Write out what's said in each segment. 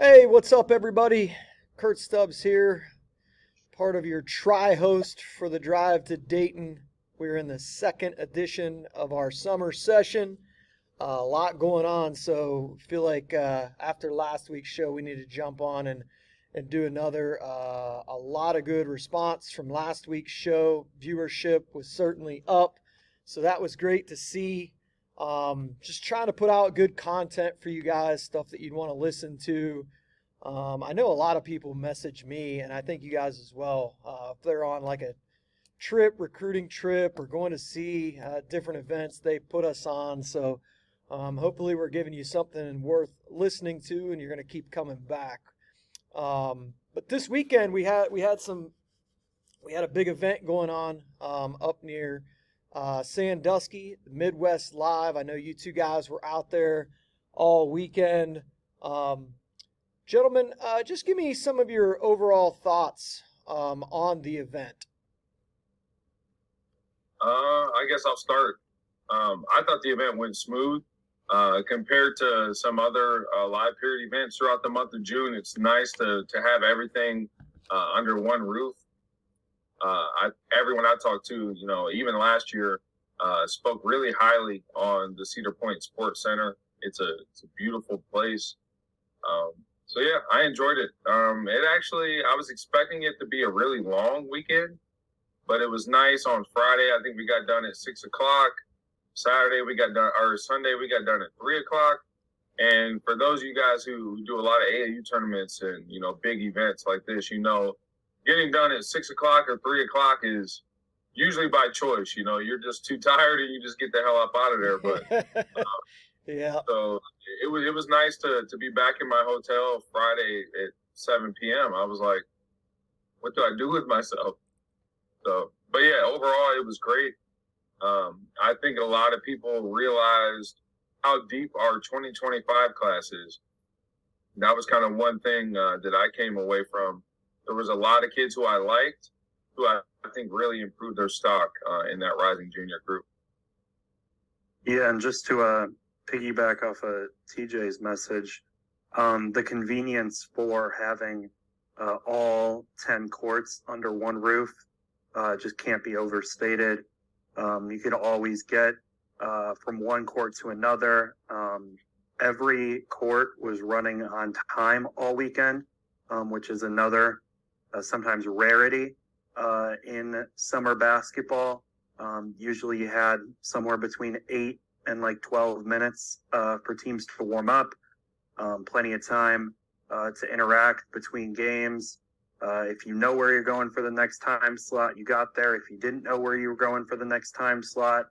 Hey, what's up, everybody? Kurt Stubbs here, part of your tri-host for the drive to Dayton. We're in the second edition of our summer session. A lot going on, so feel like after last week's show, we need to jump on and do another. A lot of good response from last week's show. Viewership was certainly up, so that was great to see. Just trying to put out good content for you guys, stuff that you'd want to listen to. I know a lot of people message me, and I think you guys as well, if they're on like a trip, recruiting trip, or going to see different events they put us on. So hopefully we're giving you something worth listening to, and you're going to keep coming back. But this weekend we had a big event going on up near Sandusky, the Midwest Live. I know you two guys were out there all weekend. Gentlemen, just give me some of your overall thoughts on the event. I guess I'll start. I thought the event went smooth. Compared to some other live period events throughout the month of June, it's nice to have everything under one roof. Everyone I talked to, even last year, spoke really highly on the Cedar Point Sports Center. It's a beautiful place. So yeah, I enjoyed it. I was expecting it to be a really long weekend, but it was nice on Friday. I think we got done at 6 o'clock. Sunday we got done at 3 o'clock. And for those of you guys who do a lot of AAU tournaments and, big events like this, getting done at 6 o'clock or 3 o'clock is usually by choice. You're just too tired and you just get the hell up out of there. But yeah. So it was nice to be back in my hotel Friday at 7 p.m. I was like, what do I do with myself? So, but yeah, overall it was great. I think a lot of people realized how deep our 2025 class is. That was kind of one thing that I came away from. There was a lot of kids who I liked, who I think really improved their stock in that rising junior group. Yeah, and just to piggyback off of TJ's message, the convenience for having all 10 courts under one roof just can't be overstated. You could always get from one court to another. Every court was running on time all weekend, which is another sometimes rarity in summer basketball. Usually you had somewhere between 8 and 12 minutes for teams to warm up, plenty of time to interact between games. If you know where you're going for the next time slot, you got there. If you didn't know where you were going for the next time slot,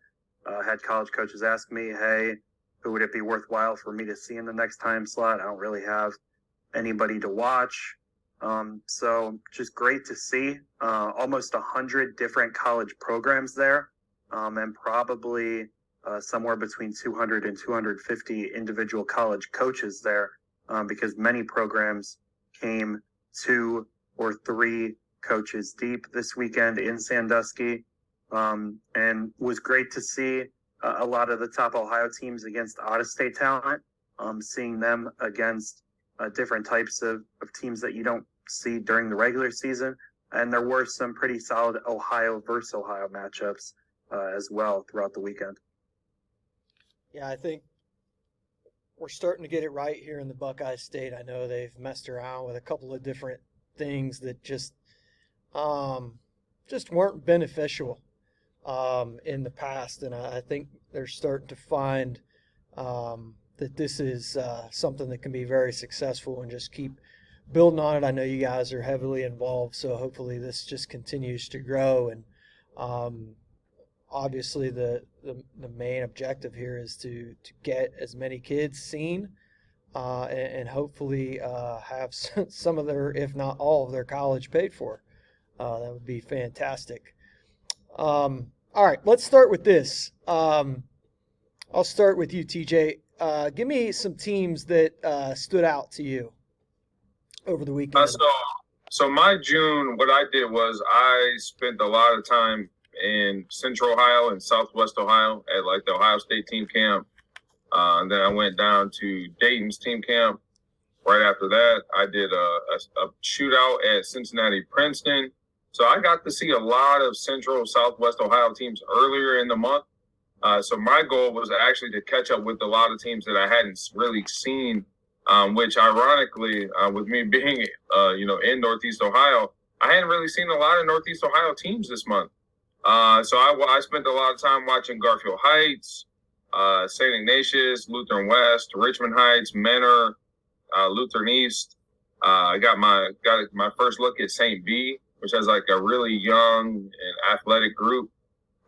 had college coaches ask me, hey, who would it be worthwhile for me to see in the next time slot? I don't really have anybody to watch. So just great to see almost 100 different college programs there, and probably somewhere between 200 and 250 individual college coaches there, because many programs came 2 or 3 coaches deep this weekend in Sandusky, and was great to see a lot of the top Ohio teams against out-of-state talent, seeing them against different types of teams that you don't see during the regular season. And there were some pretty solid Ohio versus Ohio matchups as well throughout the weekend. Yeah, I think we're starting to get it right here in the Buckeye State. I know they've messed around with a couple of different things that just weren't beneficial in the past, and I think they're starting to find that this is something that can be very successful and just keep building on it. I know you guys are heavily involved, so hopefully this just continues to grow. And obviously the main objective here is to get as many kids seen and hopefully have some of their, if not all of their college paid for. That would be fantastic. All right, let's start with this. I'll start with you, TJ. Give me some teams that stood out to you over the weekend. So my June, what I did was I spent a lot of time in Central Ohio and Southwest Ohio at the Ohio State team camp. Then I went down to Dayton's team camp. Right after that, I did a shootout at Cincinnati Princeton. So I got to see a lot of Central Southwest Ohio teams earlier in the month. So my goal was actually to catch up with a lot of teams that I hadn't really seen, which ironically, with me being, in Northeast Ohio, I hadn't really seen a lot of Northeast Ohio teams this month. So I spent a lot of time watching Garfield Heights, St. Ignatius, Lutheran West, Richmond Heights, Menor, Lutheran East. I got my first look at St. B, which has like a really young and athletic group.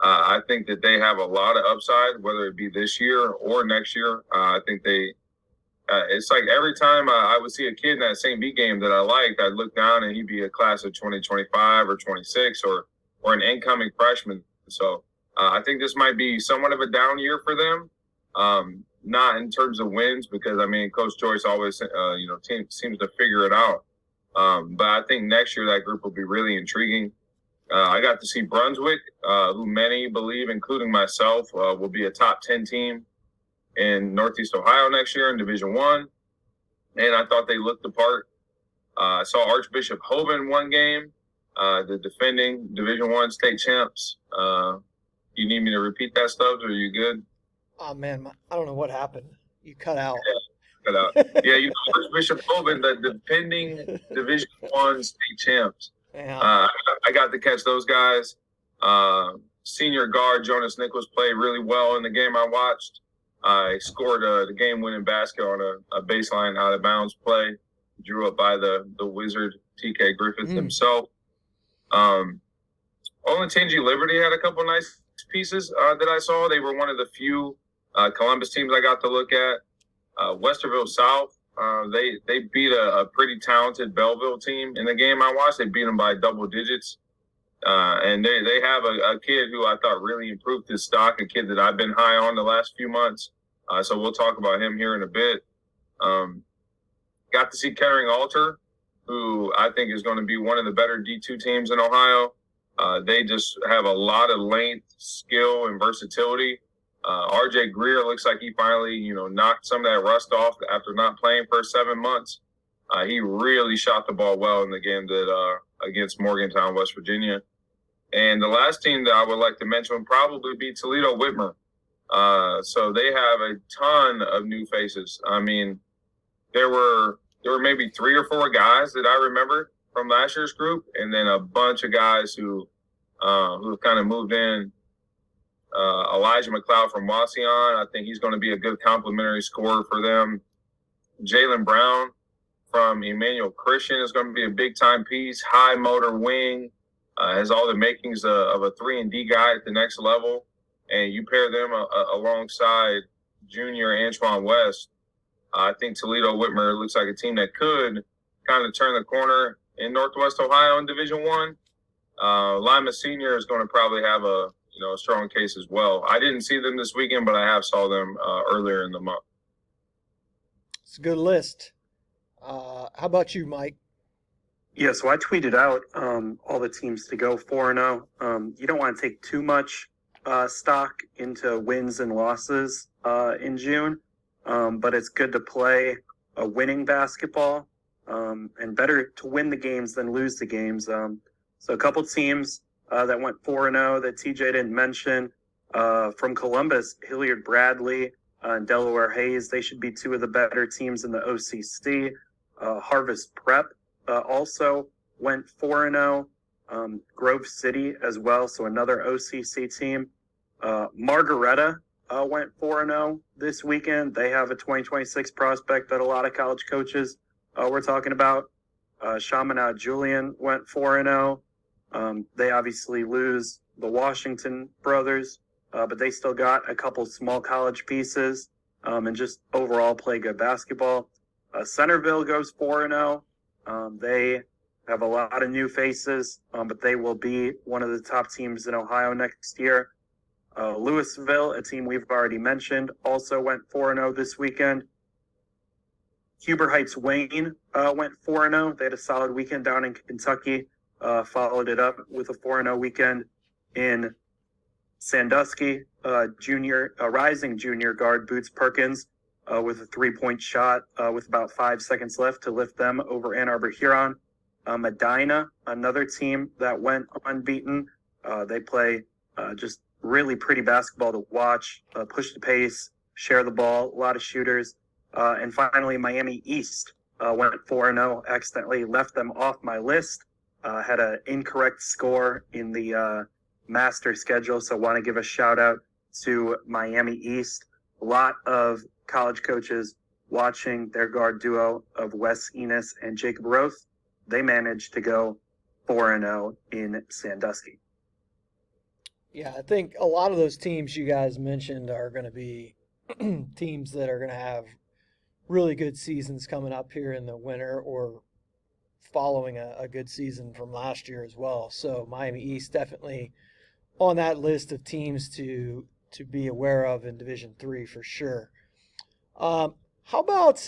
I think that they have a lot of upside, whether it be this year or next year. I think it's like every time I would see a kid in that St. B game that I liked, I'd look down and he'd be a class of 2025 or 26 or an incoming freshman. So I think this might be somewhat of a down year for them. Not in terms of wins, because I mean, Coach Joyce always, seems to figure it out. But I think next year that group will be really intriguing. I got to see Brunswick, who many believe, including myself, will be a top 10 team in Northeast Ohio next year in Division I. And I thought they looked the part. I saw Archbishop Hoban one game, the defending Division I state champs. You need me to repeat that, Stubbs, or are you good? Oh, man, I don't know what happened. You cut out. Yeah, cut out. Yeah, Archbishop Hoban, the defending Division I state champs. Yeah. I got to catch those guys. Senior guard Jonas Nichols played really well in the game I watched. I scored the game-winning basket on a baseline out-of-bounds play, drew up by the wizard TK Griffith himself. Olentangy Liberty had a couple nice pieces that I saw. They were one of the few Columbus teams I got to look at. Westerville South, they beat a pretty talented Belleville team in the game I watched. They beat them by double digits. And they have a kid who I thought really improved his stock, a kid that I've been high on the last few months. So we'll talk about him here in a bit. Got to see Kettering Alter, who I think is going to be one of the better D2 teams in Ohio. They just have a lot of length, skill, and versatility. RJ Greer looks like he finally, knocked some of that rust off after not playing for 7 months. He really shot the ball well in the game that against Morgantown, West Virginia. And the last team that I would like to mention would probably be Toledo Whitmer. So they have a ton of new faces. I mean, there were maybe 3 or 4 guys that I remember from last year's group, and then a bunch of guys who have kind of moved in. Elijah McLeod from Wauseon, I think he's going to be a good complementary scorer for them. Jalen Brown from Emmanuel Christian is going to be a big-time piece, high motor wing, has all the makings of a 3-and-D guy at the next level. And you pair them alongside junior Antoine West, I think Toledo Whitmer looks like a team that could kind of turn the corner in Northwest Ohio in Division I. Lima Senior is going to probably have a strong case as well. I didn't see them this weekend, but I have saw them earlier in the month. It's a good list. How about you, Mike? Yeah, so I tweeted out all the teams to go 4-0. You don't want to take too much stock into wins and losses in June, but it's good to play a winning basketball and better to win the games than lose the games. So a couple teams that went 4-0 that TJ didn't mention. From Columbus, Hilliard Bradley and Delaware Hayes, they should be 2 of the better teams in the OCC. Harvest Prep also went 4-0. Grove City as well, so another OCC team. Margaretta went 4-0 this weekend. They have a 2026 prospect that a lot of college coaches were talking about. Chaminade Julian went 4-0. They obviously lose the Washington brothers, but they still got a couple small college pieces and just overall play good basketball. Centerville goes 4-0. They have a lot of new faces, but they will be one of the top teams in Ohio next year. Louisville, a team we've already mentioned, also went 4-0 this weekend. Huber Heights Wayne went 4-0. They had a solid weekend down in Kentucky. Followed it up with a 4-0 weekend in Sandusky. Rising junior guard Boots Perkins with a 3-point shot with about 5 seconds left to lift them over Ann Arbor Huron. Medina, another team that went unbeaten. They play just really pretty basketball to watch, push the pace, share the ball, a lot of shooters. And finally, Miami East went 4-0, accidentally left them off my list, had an incorrect score in the master schedule, so want to give a shout out to Miami East. A lot of college coaches watching their guard duo of Wes Enos and Jacob Roth. They managed to go 4-0 in Sandusky. Yeah, I think a lot of those teams you guys mentioned are going to be teams that are going to have really good seasons coming up here in the winter or following a good season from last year as well. So Miami East definitely on that list of teams to be aware of in Division III for sure. How about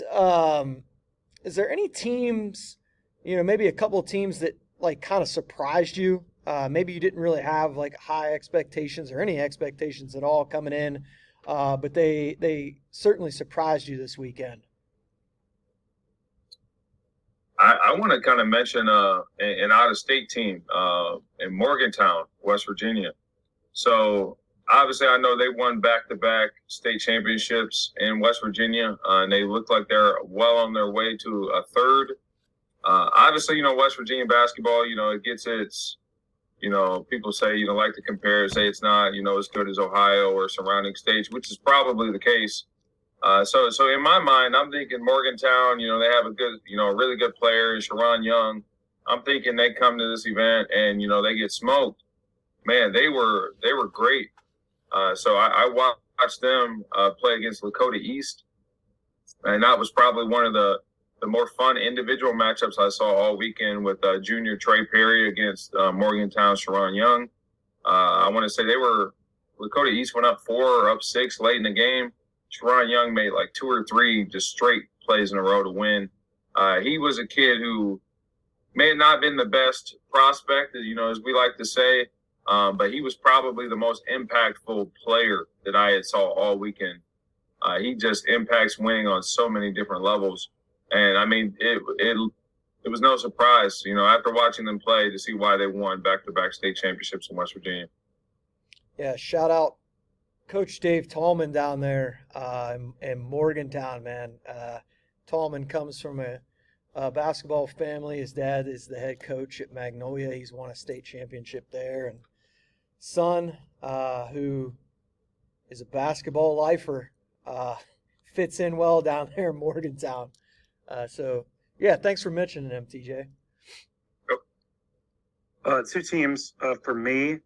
is there any teams, maybe a couple of teams that like kind of surprised you? Maybe you didn't really have like high expectations or any expectations at all coming in, but they certainly surprised you this weekend. I want to kind of mention an out-of-state team in Morgantown, West Virginia. So obviously, I know they won back-to-back state championships in West Virginia, and they look like they're well on their way to a third. Obviously, West Virginia basketball, it gets its, people say, like to compare, say it's not, as good as Ohio or surrounding states, which is probably the case. So in my mind, I'm thinking Morgantown, they have a good, a really good player, Sharon Young. I'm thinking they come to this event and, they get smoked. Man, they were great. So I watched them play against Lakota East, and that was probably one of the more fun individual matchups I saw all weekend with junior Trey Perry against Morgantown Sharon Young. I want to say Lakota East went up 4 or up 6 late in the game. Sharon Young made like 2 or 3 just straight plays in a row to win. He was a kid who may have not been the best prospect, as we like to say, but he was probably the most impactful player that I had saw all weekend. He just impacts winning on so many different levels. And I mean, it was no surprise, after watching them play to see why they won back-to-back state championships in West Virginia. Yeah, shout out Coach Dave Tallman down there in Morgantown, man. Tallman comes from a basketball family. His dad is the head coach at Magnolia. He's won a state championship there. And son, who is a basketball lifer, fits in well down there in Morgantown. So, yeah, thanks for mentioning them, TJ. 2 teams for me.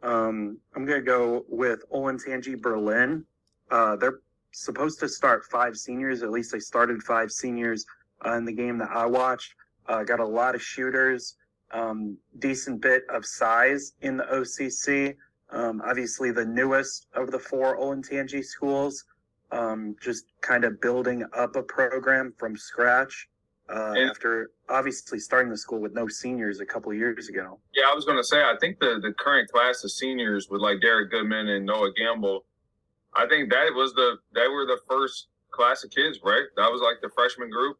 I'm going to go with Olentangy Berlin. They're supposed to start 5 seniors. At least they started 5 seniors in the game that I watched. Got a lot of shooters, decent bit of size in the OCC. Obviously, the newest of the 4 Olentangy schools, just kind of building up a program from scratch. After obviously starting the school with no seniors a couple of years ago. Yeah, I was going to say, I think the current class of seniors with like Derek Goodman and Noah Gamble, I think they were the first class of kids, right? That was like the freshman group.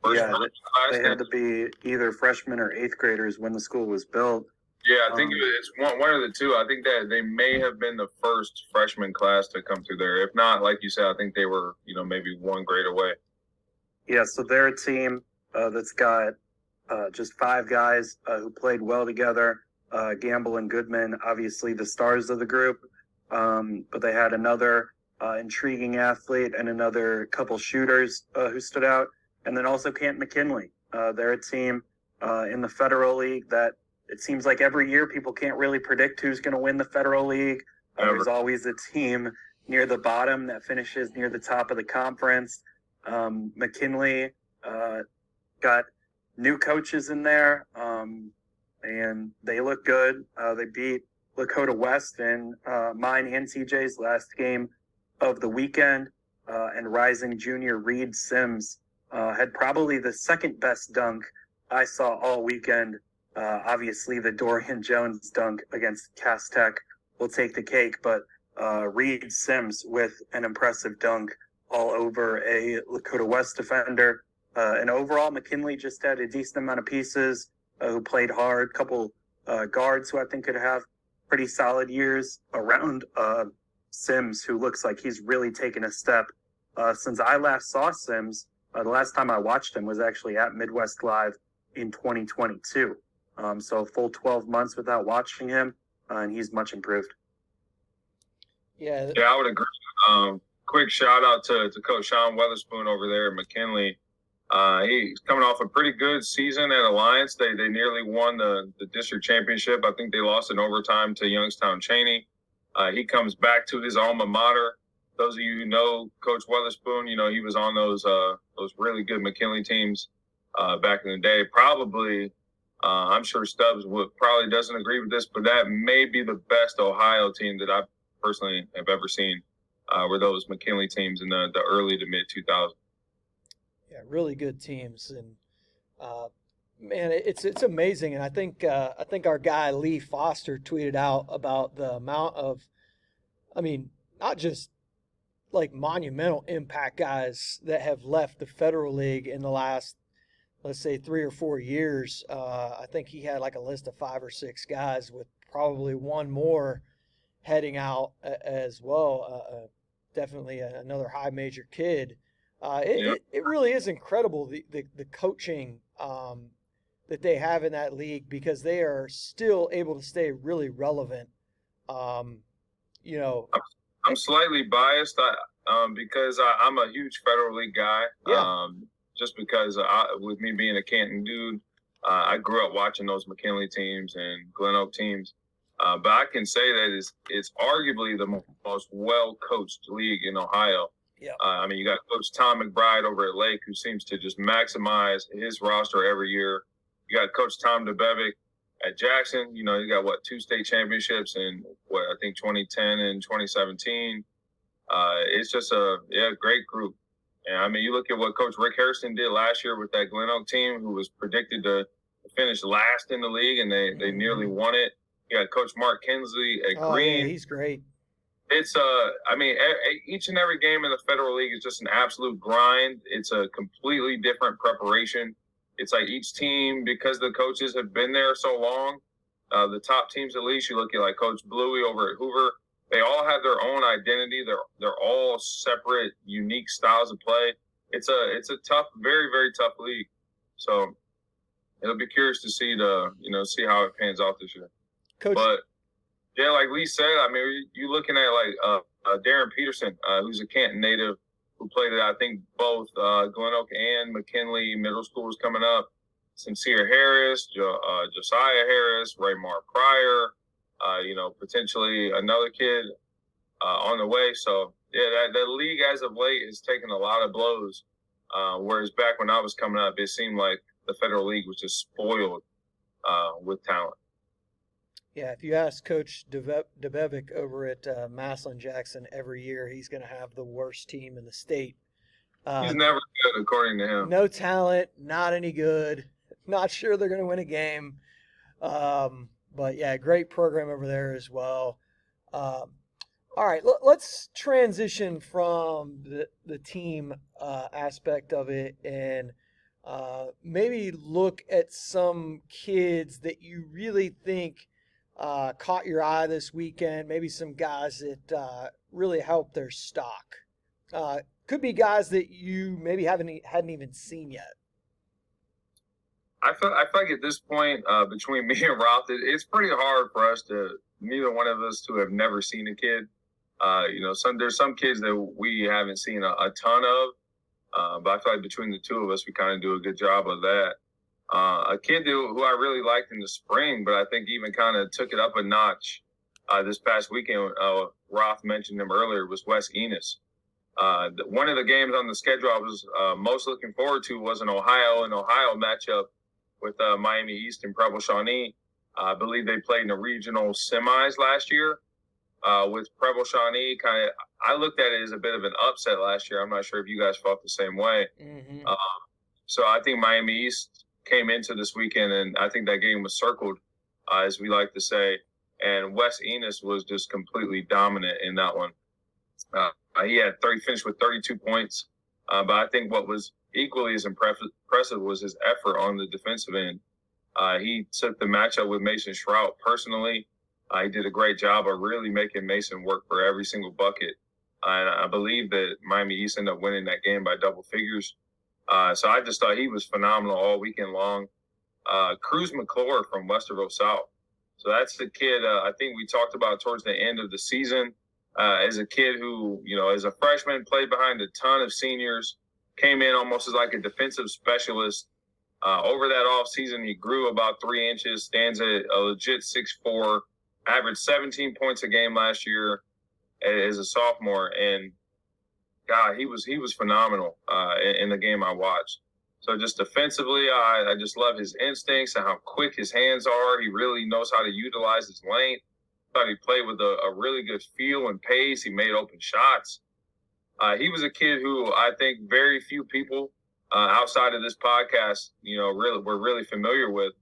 They had to be either freshmen or 8th graders when the school was built. Yeah, I think it's one of the two. I think that they may have been the first freshman class to come through there. If not, like you said, I think they were, maybe 1 grade away. Yeah, so they're a team that's got just 5 guys who played well together. Gamble and Goodman, obviously the stars of the group, but they had another intriguing athlete and another couple shooters who stood out. And then also Kent McKinley. They're a team in the Federal League that it seems like every year people can't really predict who's going to win the Federal League. There's always a team near the bottom that finishes near the top of the conference. McKinley got new coaches in there, and they look good. They beat Lakota West in mine and TJ's last game of the weekend, and rising junior Reed Sims had probably the second best dunk I saw all weekend. Obviously, the Dorian Jones dunk against Cass Tech will take the cake, but Reed Sims with an impressive dunk all over a Lakota West defender. And overall, McKinley just had a decent amount of pieces who played hard. Couple guards who I think could have pretty solid years around Sims, who looks like he's really taken a step. Since I last saw Sims, the last time I watched him was actually at Midwest Live in 2022. So a full 12 months without watching him, and he's much improved. Yeah, I would agree. Quick shout out to Coach Sean Weatherspoon over there at McKinley. He's coming off a pretty good season at Alliance. They nearly won the district championship. I think they lost in overtime to Youngstown Cheney. He comes back to his alma mater. Those of you who know Coach Weatherspoon, he was on those really good McKinley teams back in the day. Probably, I'm sure Stubbs probably doesn't agree with this, but that may be the best Ohio team that I personally have ever seen. Were those McKinley teams in the early to mid 2000s. Yeah, really good teams, and man, it's amazing. And I think our guy Lee Foster tweeted out about the amount of, not just like monumental impact guys that have left the Federal League in the last, let's say, 3 or 4 years. I think he had like a list of 5 or 6 guys, with probably one more heading out as well. Definitely another high major kid. It really is incredible the coaching that they have in that league, because they are still able to stay really relevant. I'm slightly biased because I'm a huge Federal League guy. Yeah. Just because with me being a Canton dude, I grew up watching those McKinley teams and Glen Oak teams. But I can say that it's arguably the most well-coached league in Ohio. Yeah. You got Coach Tom McBride over at Lake, who seems to just maximize his roster every year. You got Coach Tom DeBevick at Jackson. You got 2 state championships in I think 2010 and 2017. It's just a great group. And you look at what Coach Rick Harrison did last year with that Glen Oak team, who was predicted to finish last in the league, and they nearly won it. You got Coach Mark Kinsley at Green. Yeah, he's great. It's each and every game in the Federal League is just an absolute grind. It's a completely different preparation. It's like each team, because the coaches have been there so long, the top teams at least, you look at like Coach Bluey over at Hoover, they all have their own identity. They're all separate, unique styles of play. It's a tough, very, very tough league. So it'll be curious to see see how it pans out this year. Coach. But yeah, like Lee said, you're looking at like Darren Peterson, who's a Canton native, who played at, I think, both Glen Oak and McKinley middle schools coming up. Sincere Harris, Josiah Harris, Raymar Pryor, potentially another kid on the way. So, yeah, the league as of late has taken a lot of blows, whereas back when I was coming up, it seemed like the Federal League was just spoiled with talent. Yeah, if you ask Coach DeBevick over at Massillon Jackson every year, he's going to have the worst team in the state. He's never good, according to him. No talent, not any good. Not sure they're going to win a game. But, yeah, great program over there as well. All right, let's transition from the team aspect of it and maybe look at some kids that you really think caught your eye this weekend, maybe some guys that really helped their stock. Could be guys that you maybe hadn't even seen yet. I feel like at this point, between me and Roth, it's pretty hard for us neither one of us to have never seen a kid. There's some kids that we haven't seen a ton of, but I feel like between the two of us, we kind of do a good job of that. A kid who I really liked in the spring, but I think even kind of took it up a notch this past weekend, Roth mentioned him earlier, was Wes Enos. One of the games on the schedule I was most looking forward to was an Ohio matchup with Miami East and Preble Shawnee. I believe they played in the regional semis last year with Preble Shawnee. I looked at it as a bit of an upset last year. I'm not sure if you guys felt the same way. Mm-hmm. So I think Miami East came into this weekend, and I think that game was circled, as we like to say. And Wes Enos was just completely dominant in that one. He finished with 32 points. But I think what was equally as impressive was his effort on the defensive end. He took the matchup with Mason Shrout personally. He did a great job of really making Mason work for every single bucket. And I believe that Miami East ended up winning that game by double figures. So I just thought he was phenomenal all weekend long. Cruz McClure from Westerville South. So that's the kid I think we talked about towards the end of the season. As a kid who, as a freshman, played behind a ton of seniors, came in almost as like a defensive specialist. Over that offseason, he grew about 3 inches, stands at a legit 6'4", averaged 17 points a game last year as a sophomore. And, God, he was phenomenal in the game I watched. So just defensively, I just love his instincts and how quick his hands are. He really knows how to utilize his length. Thought he played with a really good feel and pace. He made open shots. He was a kid who I think very few people outside of this podcast, were really familiar with.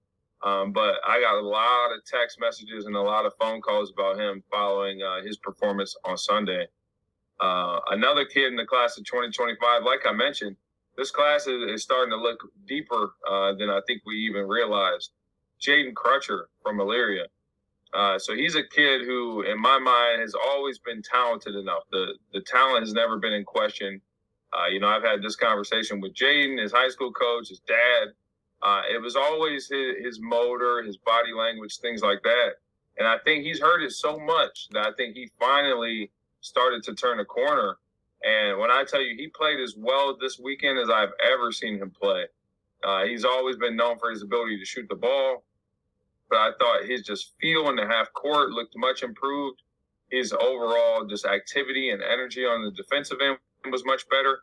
But I got a lot of text messages and a lot of phone calls about him following his performance on Sunday. Another kid in the class of 2025, like I mentioned, this class is starting to look deeper than I think we even realized. Jaden Crutcher from Elyria. So he's a kid who, in my mind, has always been talented enough. The talent has never been in question. I've had this conversation with Jaden, his high school coach, his dad. It was always his motor, his body language, things like that. And I think he's heard it so much that I think he finally started to turn a corner. And when I tell you, he played as well this weekend as I've ever seen him play. He's always been known for his ability to shoot the ball. But I thought his just feel in the half court looked much improved. His overall just activity and energy on the defensive end was much better.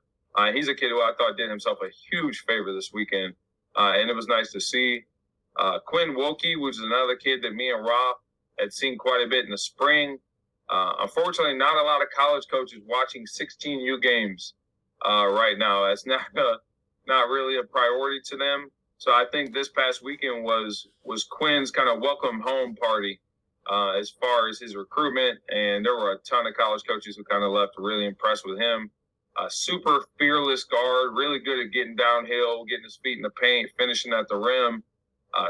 He's a kid who I thought did himself a huge favor this weekend, and it was nice to see. Quinn Wilkie, which is another kid that me and Roth had seen quite a bit in the spring. Unfortunately, not a lot of college coaches watching 16U games right now. That's not really a priority to them. So I think this past weekend was Quinn's kind of welcome home party as far as his recruitment. And there were a ton of college coaches who kind of left really impressed with him. Super fearless guard, really good at getting downhill, getting his feet in the paint, finishing at the rim.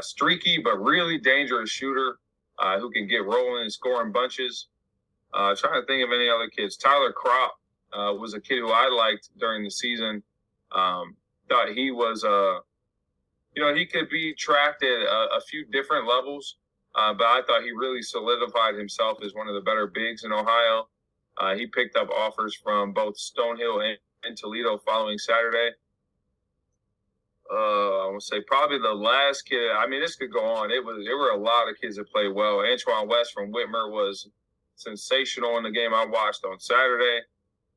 Streaky, but really dangerous shooter who can get rolling and score in bunches. Trying to think of any other kids. Tyler Kropp was a kid who I liked during the season. Thought he was he could be tracked at a few different levels, but I thought he really solidified himself as one of the better bigs in Ohio. He picked up offers from both Stonehill and Toledo following Saturday. I would say probably the last kid. I mean, this could go on. There were a lot of kids that played well. Antoine West from Whitmer was sensational in the game I watched on Saturday.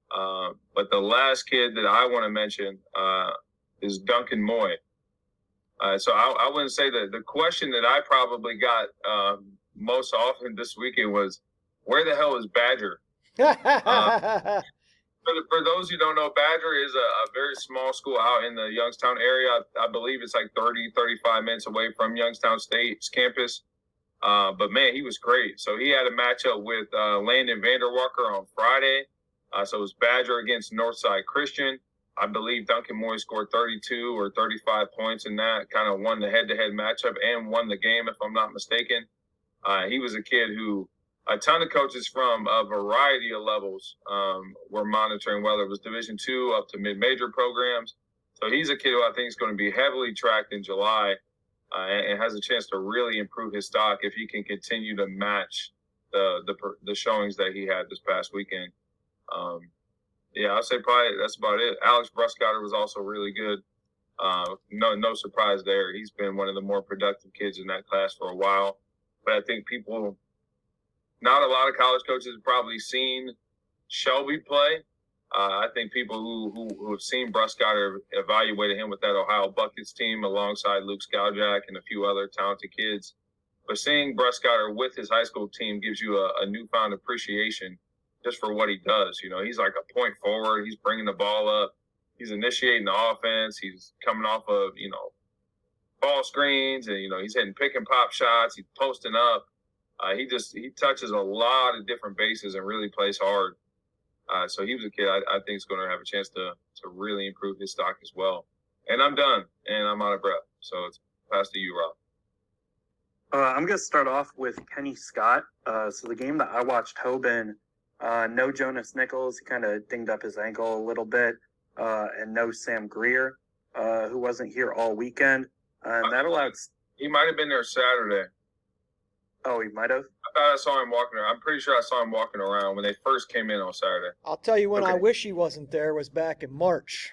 But the last kid that I want to mention is Duncan Moy. So I wouldn't say that the question that I probably got most often this weekend was, where the hell is Badger? For those who don't know, Badger is a very small school out in the Youngstown area. I believe it's like 35 minutes away from Youngstown State's campus. But, man, he was great. So he had a matchup with Landon Vanderwalker on Friday. So it was Badger against Northside Christian. I believe Duncan Moy scored 32 or 35 points in that, kind of won the head-to-head matchup and won the game, if I'm not mistaken. He was a kid who a ton of coaches from a variety of levels were monitoring, whether it was Division II up to mid-major programs. So he's a kid who I think is going to be heavily tracked in July and has a chance to really improve his stock if he can continue to match the showings that he had this past weekend. Yeah, I'll say probably that's about it. Alex Bruscotter was also really good. No surprise there. He's been one of the more productive kids in that class for a while. But I think not a lot of college coaches have probably seen Shelby play. I think people who have seen Bruscotter evaluated him with that Ohio Buckets team alongside Luke Skaljak and a few other talented kids. But seeing Bruscotter with his high school team gives you a newfound appreciation just for what he does. He's like a point forward. He's bringing the ball up. He's initiating the offense. He's coming off of, ball screens and, he's hitting pick and pop shots. He's posting up. He touches a lot of different bases and really plays hard. So he was a kid I think is going to have a chance to really improve his stock as well. And I'm done, and I'm out of breath. So it's pass to you, Roth. I'm going to start off with Kenny Scott. So the game that I watched, Hoban, no Jonas Nichols. He kind of dinged up his ankle a little bit. And no Sam Greer, who wasn't here all weekend. And that allowed... He might have been there Saturday. Oh, he might have? I thought I saw him walking around. I'm pretty sure I saw him walking around when they first came in on Saturday. I'll tell you when Okay. I wish he wasn't there was back in March.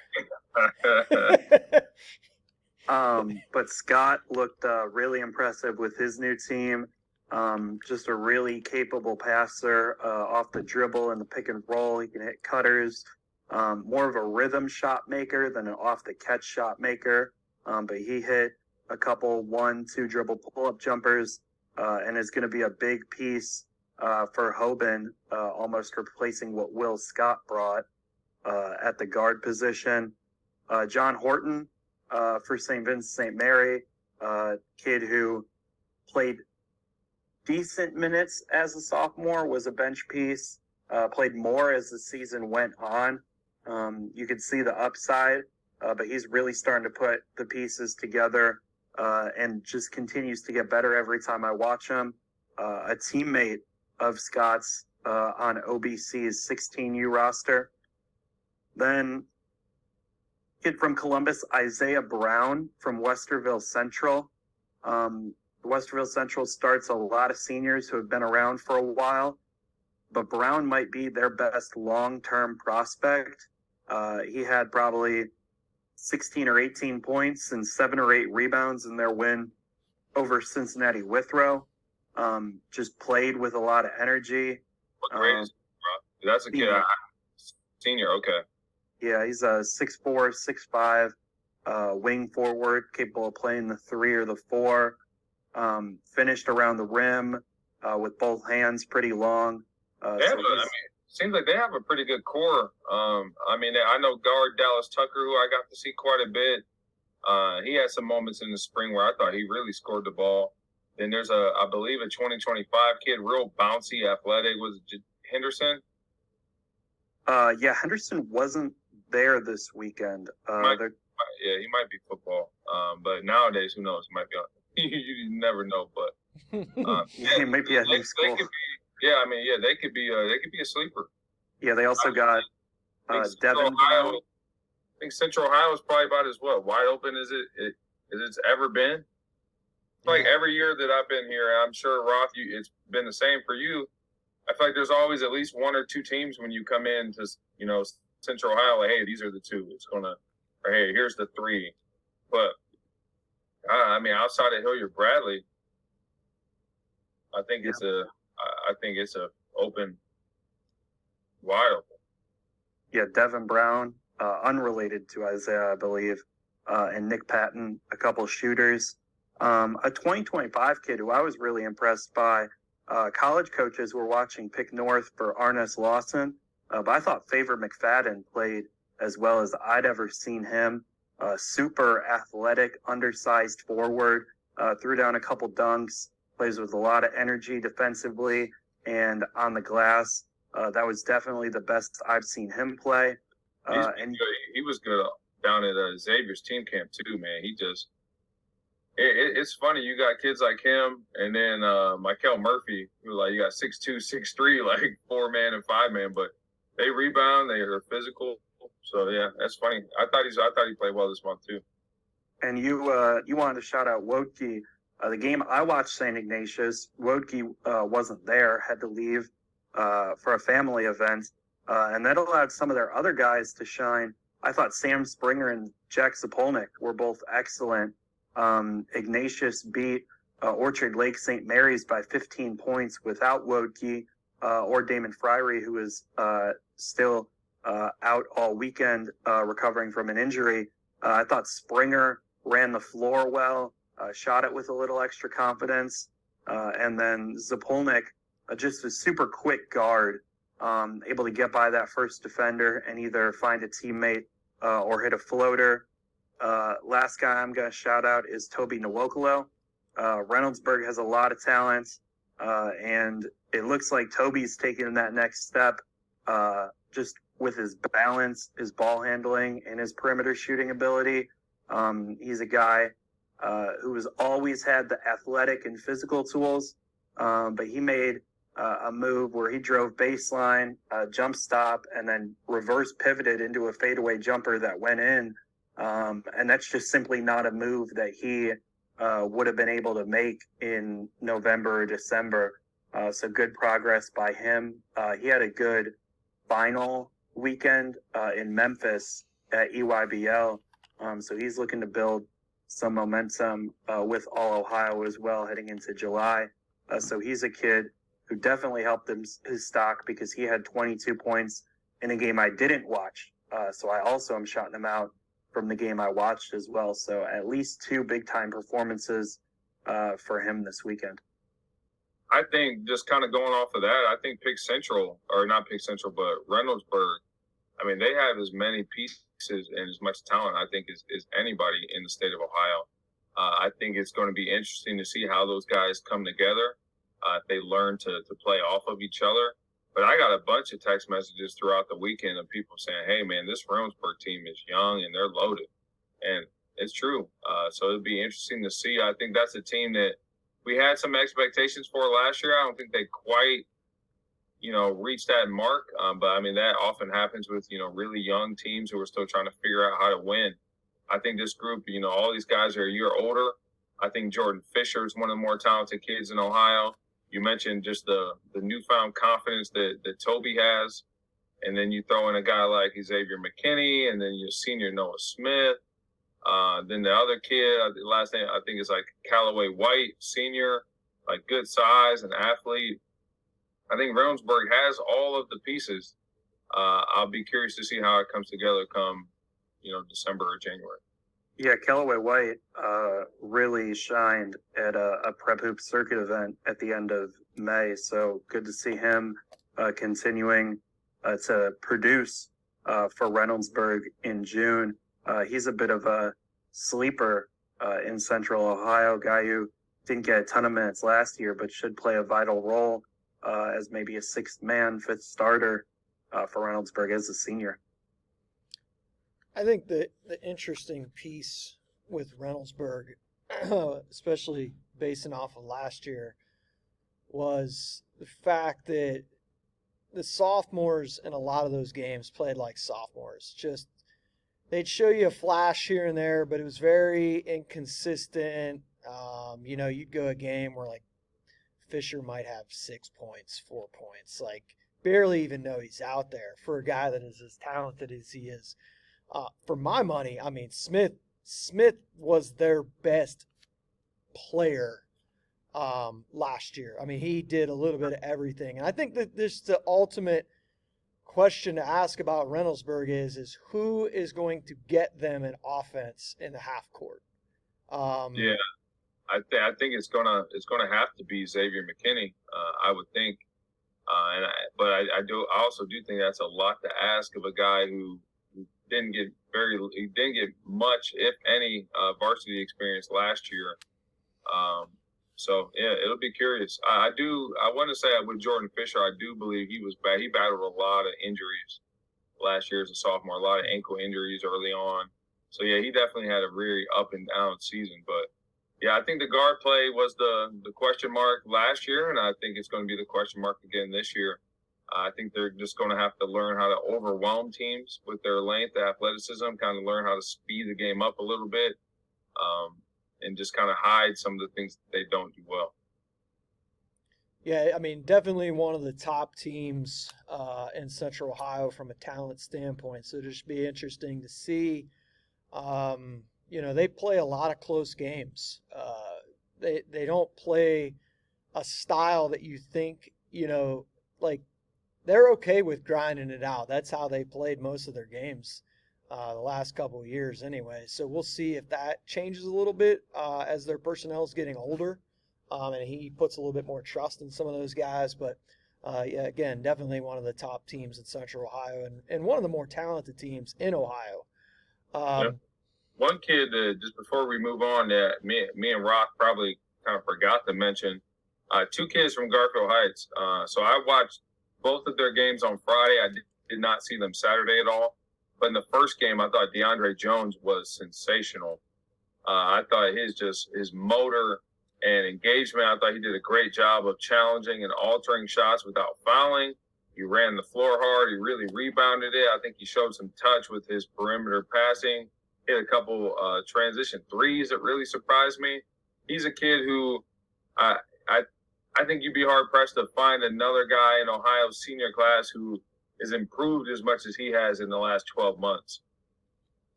But Scott looked really impressive with his new team. Just a really capable passer off the dribble and the pick and roll. He can hit cutters. More of a rhythm shot maker than an off-the-catch shot maker. But he hit a couple 1-2 dribble pull-up jumpers and is going to be a big piece for Hoban, almost replacing what Will Scott brought at the guard position. John Horton for St. Vincent St. Mary, kid who played decent minutes as a sophomore, was a bench piece, played more as the season went on. You could see the upside, but he's really starting to put the pieces together and just continues to get better every time I watch him. A teammate of Scott's on OBC's 16U roster. Then kid from Columbus, Isaiah Brown from Westerville Central. Westerville Central starts a lot of seniors who have been around for a while, but Brown might be their best long-term prospect. He had probably 16 or 18 points and 7 or 8 rebounds in their win over Cincinnati Withrow. Just played with a lot of energy. What grade is he, bro? That's a kid. Senior, okay. Yeah, he's a 6'4", 6'5", wing forward, capable of playing the 3 or the 4. Finished around the rim with both hands pretty long. Seems like they have a pretty good core. I know guard Dallas Tucker, who I got to see quite a bit. He had some moments in the spring where I thought he really scored the ball. Then there's I believe a 2025 kid, real bouncy, athletic, was Henderson. Yeah, Henderson wasn't there this weekend. He might be football. But nowadays, who knows? He might be on. You never know, but he might be at new school. They could be a sleeper. Yeah, they also got Devin. I think Central Ohio is probably about as wide open as it's ever been. Like every year that I've been here, I'm sure Roth, it's been the same for you. I feel like there's always at least 1 or 2 teams when you come in to Central Ohio. Like, hey, these are the 2. Or hey, here's the 3. But outside of Hilliard Bradley, I think it's a open, wide open. Yeah, Devin Brown, unrelated to Isaiah, I believe, and Nick Patton, a couple shooters. A 2025 kid who I was really impressed by. College coaches were watching Pick North for Arnes Lawson, but I thought Favor McFadden played as well as I'd ever seen him. Super athletic, undersized forward, threw down a couple dunks, plays with a lot of energy defensively and on the glass. That was definitely the best I've seen him play. He was good down at Xavier's team camp too, man. It's funny. You got kids like him, and then Michael Murphy, who you got 6'2", 6'3", like 4-man and 5-man, but they rebound. They are physical. So yeah, that's funny. I thought he played well this month too. And you wanted to shout out Wodke. The game I watched, St. Ignatius, Wodke wasn't there, had to leave for a family event, and that allowed some of their other guys to shine. I thought Sam Springer and Jack Zapolnik were both excellent. Ignatius beat Orchard Lake St. Mary's by 15 points without Wodke or Damon Fryery, who is still out all weekend recovering from an injury. I thought Springer ran the floor well, shot it with a little extra confidence. And then Zapolnik, just a super quick guard, able to get by that first defender and either find a teammate or hit a floater. Last guy I'm going to shout out is Toby Nwokolo. Reynoldsburg has a lot of talent, and it looks like Toby's taking that next step just with his balance, his ball handling, and his perimeter shooting ability. He's a guy who has always had the athletic and physical tools, but he made a move where he drove baseline, jump stop, and then reverse pivoted into a fadeaway jumper that went in. And that's just simply not a move that he would have been able to make in November or December. So good progress by him. He had a good final weekend in Memphis at EYBL. So he's looking to build some momentum with All Ohio as well heading into July. So he's a kid who definitely helped his stock because he had 22 points in a game I didn't watch. So I also am shouting him out from the game I watched as well. So at least 2 big-time performances for him this weekend. I think just kind of going off of that, I think not Pick Central, but Reynoldsburg, I mean, they have as many pieces and as much talent, I think, as anybody in the state of Ohio. I think it's going to be interesting to see how those guys come together. If they learn to play off of each other. But I got a bunch of text messages throughout the weekend of people saying, hey, man, this Reynoldsburg team is young and they're loaded. And it's true. So it'll be interesting to see. I think that's a team that we had some expectations for last year. I don't think they quite, reached that mark. But, I mean, that often happens with, really young teams who are still trying to figure out how to win. I think this group, all these guys are a year older. I think Jordan Fisher is one of the more talented kids in Ohio. You mentioned just the newfound confidence that Toby has. And then you throw in a guy like Xavier McKinney, and then your senior Noah Smith. Then the other kid, the last name I think is like Callaway White, senior, like good size and athlete. I think Reynoldsburg has all of the pieces. I'll be curious to see how it comes together come, December or January. Yeah, Callaway White really shined at a prep hoop circuit event at the end of May. So good to see him continuing to produce for Reynoldsburg in June. He's a bit of a sleeper in Central Ohio, guy who didn't get a ton of minutes last year, but should play a vital role as maybe a sixth man, fifth starter for Reynoldsburg as a senior. I think the interesting piece with Reynoldsburg, especially basing off of last year, was the fact that the sophomores in a lot of those games played like sophomores. Just they'd show you a flash here and there, but it was very inconsistent. You'd go a game where like Fisher might have 6 points, 4 points, like barely even know he's out there for a guy that is as talented as he is. For my money, I mean, Smith was their best player last year. I mean, he did a little bit of everything. And I think that this the ultimate question to ask about Reynoldsburg is who is going to get them an offense in the half court? Yeah, I think it's gonna have to be Xavier McKinney. I would think, but I also do think that's a lot to ask of a guy who didn't get much, if any, varsity experience last year. So yeah, it'll be curious. I want to say with Jordan Fisher, I do believe he was bad. He battled a lot of injuries last year as a sophomore, a lot of ankle injuries early on. So yeah, he definitely had a very up and down season. But yeah, I think the guard play was the question mark last year, and I think it's going to be the question mark again this year. I think they're just going to have to learn how to overwhelm teams with their length, athleticism, kind of learn how to speed the game up a little bit, and just kind of hide some of the things that they don't do well. Yeah, I mean, definitely one of the top teams in Central Ohio from a talent standpoint. So it'll just be interesting to see. They play a lot of close games. They don't play a style that you think, like, they're okay with grinding it out. That's how they played most of their games the last couple of years anyway. So we'll see if that changes a little bit as their personnel is getting older. And he puts a little bit more trust in some of those guys. But, yeah, again, definitely one of the top teams in Central Ohio and one of the more talented teams in Ohio. One kid, just before we move on, that me and Roth probably kind of forgot to mention, 2 kids from Garfield Heights. So I watched both of their games on Friday. I did not see them Saturday at all. But in the first game, I thought DeAndre Jones was sensational. I thought his motor and engagement, I thought he did a great job of challenging and altering shots without fouling. He ran the floor hard. He really rebounded it. I think he showed some touch with his perimeter passing. Hit a couple transition threes that really surprised me. He's a kid who I think you'd be hard-pressed to find another guy in Ohio's senior class who has improved as much as he has in the last 12 months.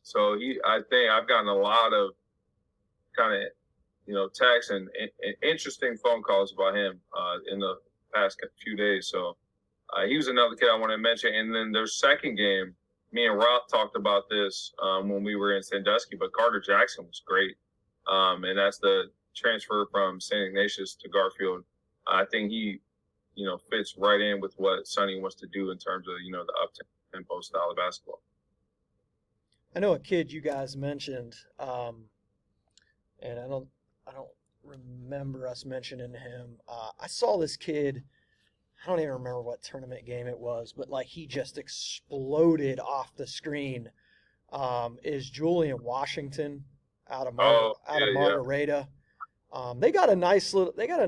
So I think I've gotten a lot of kind of, texts and interesting phone calls about him in the past few days. So he was another kid I want to mention. And then their second game, me and Roth talked about this when we were in Sandusky, but Carter Jackson was great. And that's the transfer from St. Ignatius to Garfield. I think he, fits right in with what Sonny wants to do in terms of, the up-tempo style of basketball. I know a kid you guys mentioned, and I don't remember us mentioning him. I saw this kid. I don't even remember what tournament game it was, but he just exploded off the screen. Is Julian Washington out of Margareta? They got another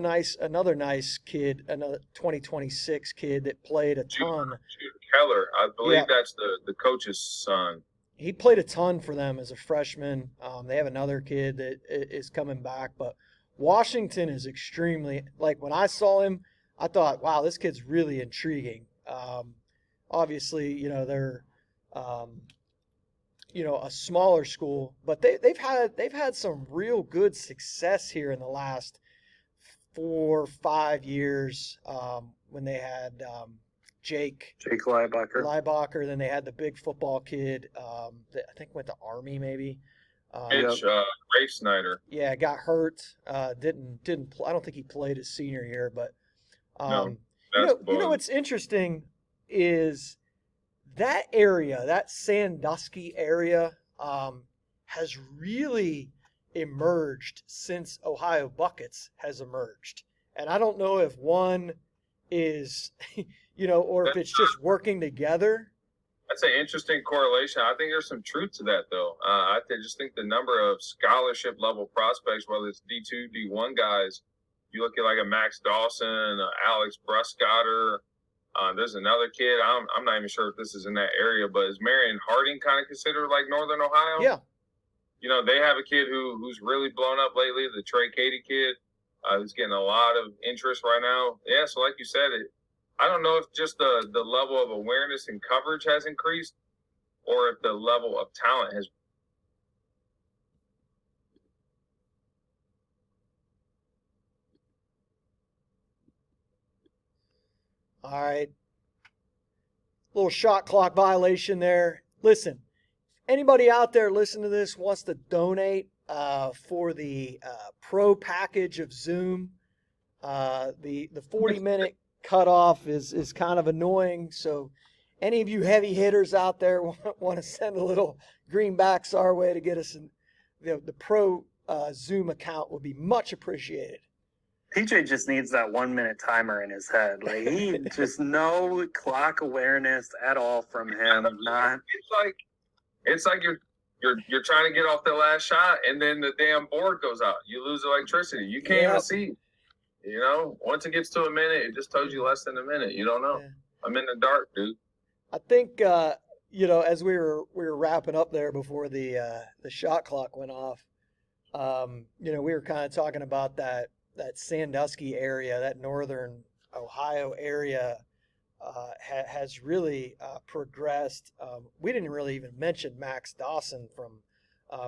nice kid, another 2026 kid that played a ton. Jude Keller, I believe that's the coach's son. He played a ton for them as a freshman. They have another kid that is coming back, but Washington is extremely, when I saw him, I thought, wow, this kid's really intriguing. Obviously, they're, a smaller school, but they've had some real good success here in the last 4 or 5 years. When they had Jake Leibacher, then they had the big football kid that I think went to Army maybe. Ray Snyder. Yeah, got hurt. Didn't I don't think he played his senior year, but what's interesting is that area, that Sandusky area, has really emerged since Ohio Buckets has emerged. And I don't know if one is, or if it's just working together. That's an interesting correlation. I think there's some truth to that, though. I just think the number of scholarship level prospects, whether it's D2, D1 guys, you look at a Max Dawson, Alex Bruscotter. There's another kid. I'm not even sure if this is in that area, but is Marion Harding kind of considered Northern Ohio? Yeah. They have a kid who's really blown up lately, the Trey Katie kid, who's getting a lot of interest right now. Yeah, so like you said, I don't know if just the level of awareness and coverage has increased or if the level of talent has. All right. Little shot clock violation there. Listen, anybody out there listening to this wants to donate for the pro package of Zoom. The 40-minute cutoff is kind of annoying. So any of you heavy hitters out there want to send a little greenbacks our way to get us in the pro Zoom account would be much appreciated. PJ just needs that 1 minute timer in his head. He just no clock awareness at all from him. It's like you're trying to get off the last shot and then the damn board goes out. You lose electricity. You can't even see. Once it gets to a minute, it just tells you less than a minute. You don't know. Yeah. I'm in the dark, dude. I think as we were wrapping up there before the shot clock went off, we were kind of talking about that Sandusky area, that northern Ohio area, has really progressed. We didn't really even mention Max Dawson from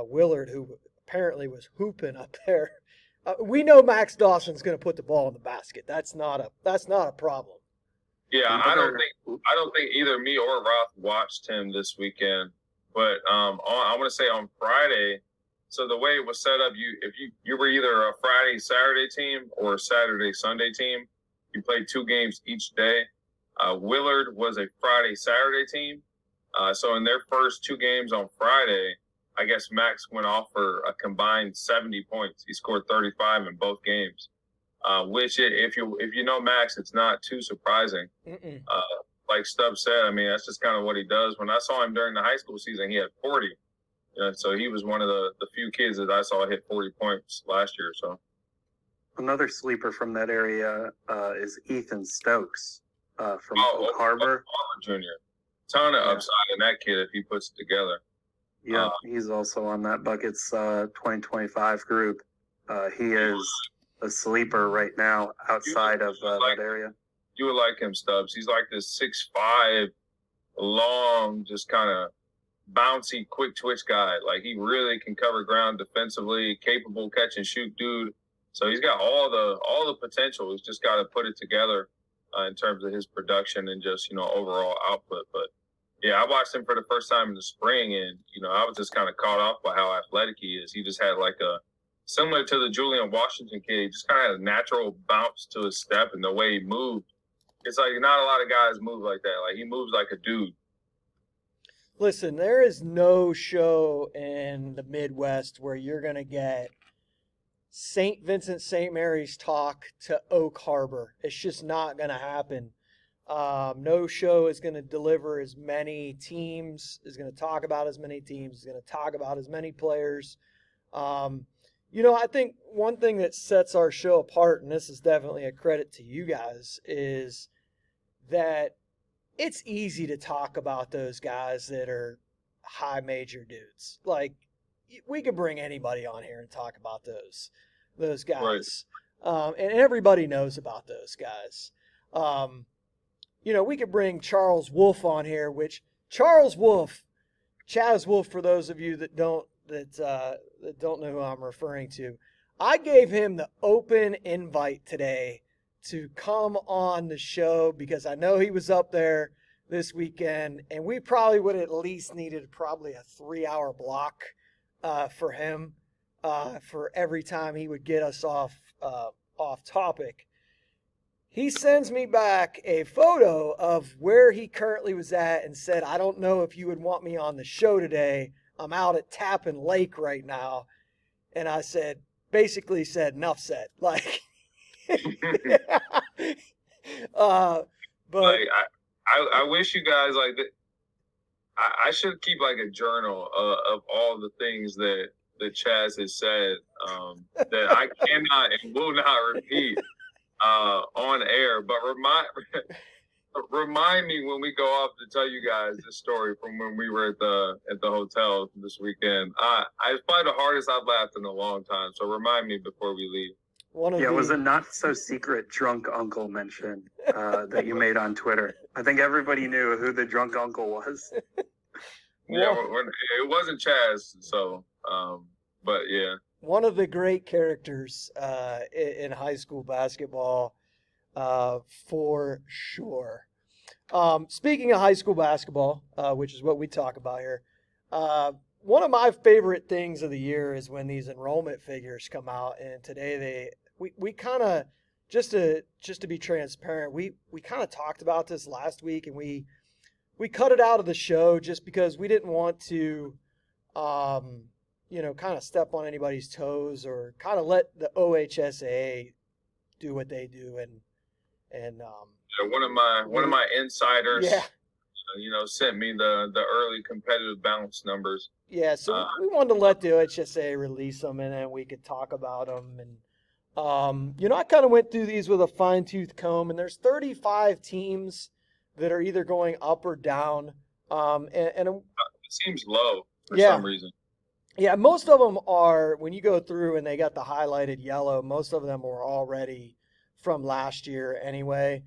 Willard, who apparently was hooping up there. We know Max Dawson's going to put the ball in the basket. That's not a problem. Yeah, I don't think either me or Roth watched him this weekend. But I want to say on Friday. So the way it was set up, if you were either a Friday Saturday team or a Saturday Sunday team, you played 2 games each day. Willard was a Friday Saturday team. So in their first 2 games on Friday, I guess Max went off for a combined 70 points. He scored 35 in both games, which if you know Max, it's not too surprising. like Stubbs said, I mean, that's just kind of what he does. When I saw him during the high school season, he had 40. So he was one of the few kids that I saw hit 40 points last year. So another sleeper from that area is Ethan Stokes from Oak Harbor. Jr. Ton of upside in that kid if he puts it together. Yeah, he's also on that Buckets 2025 group. He is a sleeper right now outside of that area. You would like him, Stubbs. He's like this 6'5", long, just kind of bouncy, quick twitch guy. Like, he really can cover ground defensively, capable catch and shoot dude. So he's got all the potential. He's just got to put it together in terms of his production and just, overall output. But yeah, I watched him for the first time in the spring, and I was just kind of caught off by how athletic he is. He just had similar to the Julian Washington kid, he just kind of had a natural bounce to his step and the way he moved. It's like not a lot of guys move like that. Like, he moves like a dude. Listen, there is no show in the Midwest where you're going to get St. Vincent St. Mary's talk to Oak Harbor. It's just not going to happen. No show is going to deliver as many teams, is going to talk about as many teams, is going to talk about as many players. I think one thing that sets our show apart, and this is definitely a credit to you guys, is that it's easy to talk about those guys that are high major dudes. Like, we could bring anybody on here and talk about those guys. Right. And everybody knows about those guys. We could bring Charles Wolf on here, which Chaz Wolf, for those of you that don't know who I'm referring to, I gave him the open invite today to come on the show because I know he was up there this weekend, and we probably would at least needed a 3-hour block for him for every time he would get us off topic. He sends me back a photo of where he currently was at and said, "I don't know if you would want me on the show today. I'm out at Tappan Lake right now." And I basically said, "Enough said." Like, but I wish you guys I should keep a journal of all the things that Chaz has said that I cannot and will not repeat on air. But remind me when we go off to tell you guys this story from when we were at the hotel this weekend. It's probably the hardest I've laughed in a long time. So remind me before we leave. It was a not so secret drunk uncle mention that you made on Twitter. I think everybody knew who the drunk uncle was. Yeah, it wasn't Chaz. So, but yeah. One of the great characters in high school basketball, for sure. Speaking of high school basketball, which is what we talk about here, one of my favorite things of the year is when these enrollment figures come out. And today we kind of, just to be transparent, we kind of talked about this last week, and we cut it out of the show just because we didn't want to, kind of step on anybody's toes or kind of let the OHSAA do what they do. And one of my insiders, yeah, sent me the early competitive bounce numbers. Yeah, so we wanted to let the OHSAA release them, and then we could talk about them. And I kind of went through these with a fine-tooth comb, and there's 35 teams that are either going up or down. It seems low for some reason. Yeah, most of them are, when you go through and they got the highlighted yellow, most of them were already from last year anyway.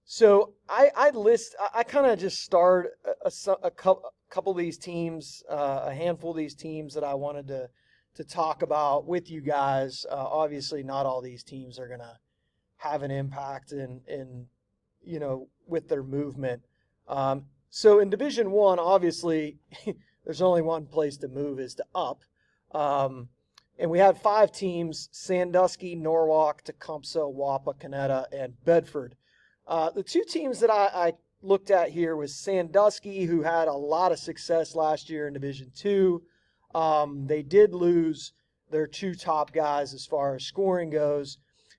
So I kind of just starred a couple of these teams, a handful of these teams that I wanted to talk about with you guys. Obviously, not all these teams are going to have an impact in with their movement. So in Division I, obviously, there's only one place to move is to up. And we had 5 teams: Sandusky, Norwalk, Tecumseh, Wapakoneta, and Bedford. The 2 teams that I looked at here was Sandusky, who had a lot of success last year in Division II. They did lose their 2 top guys as far as scoring goes.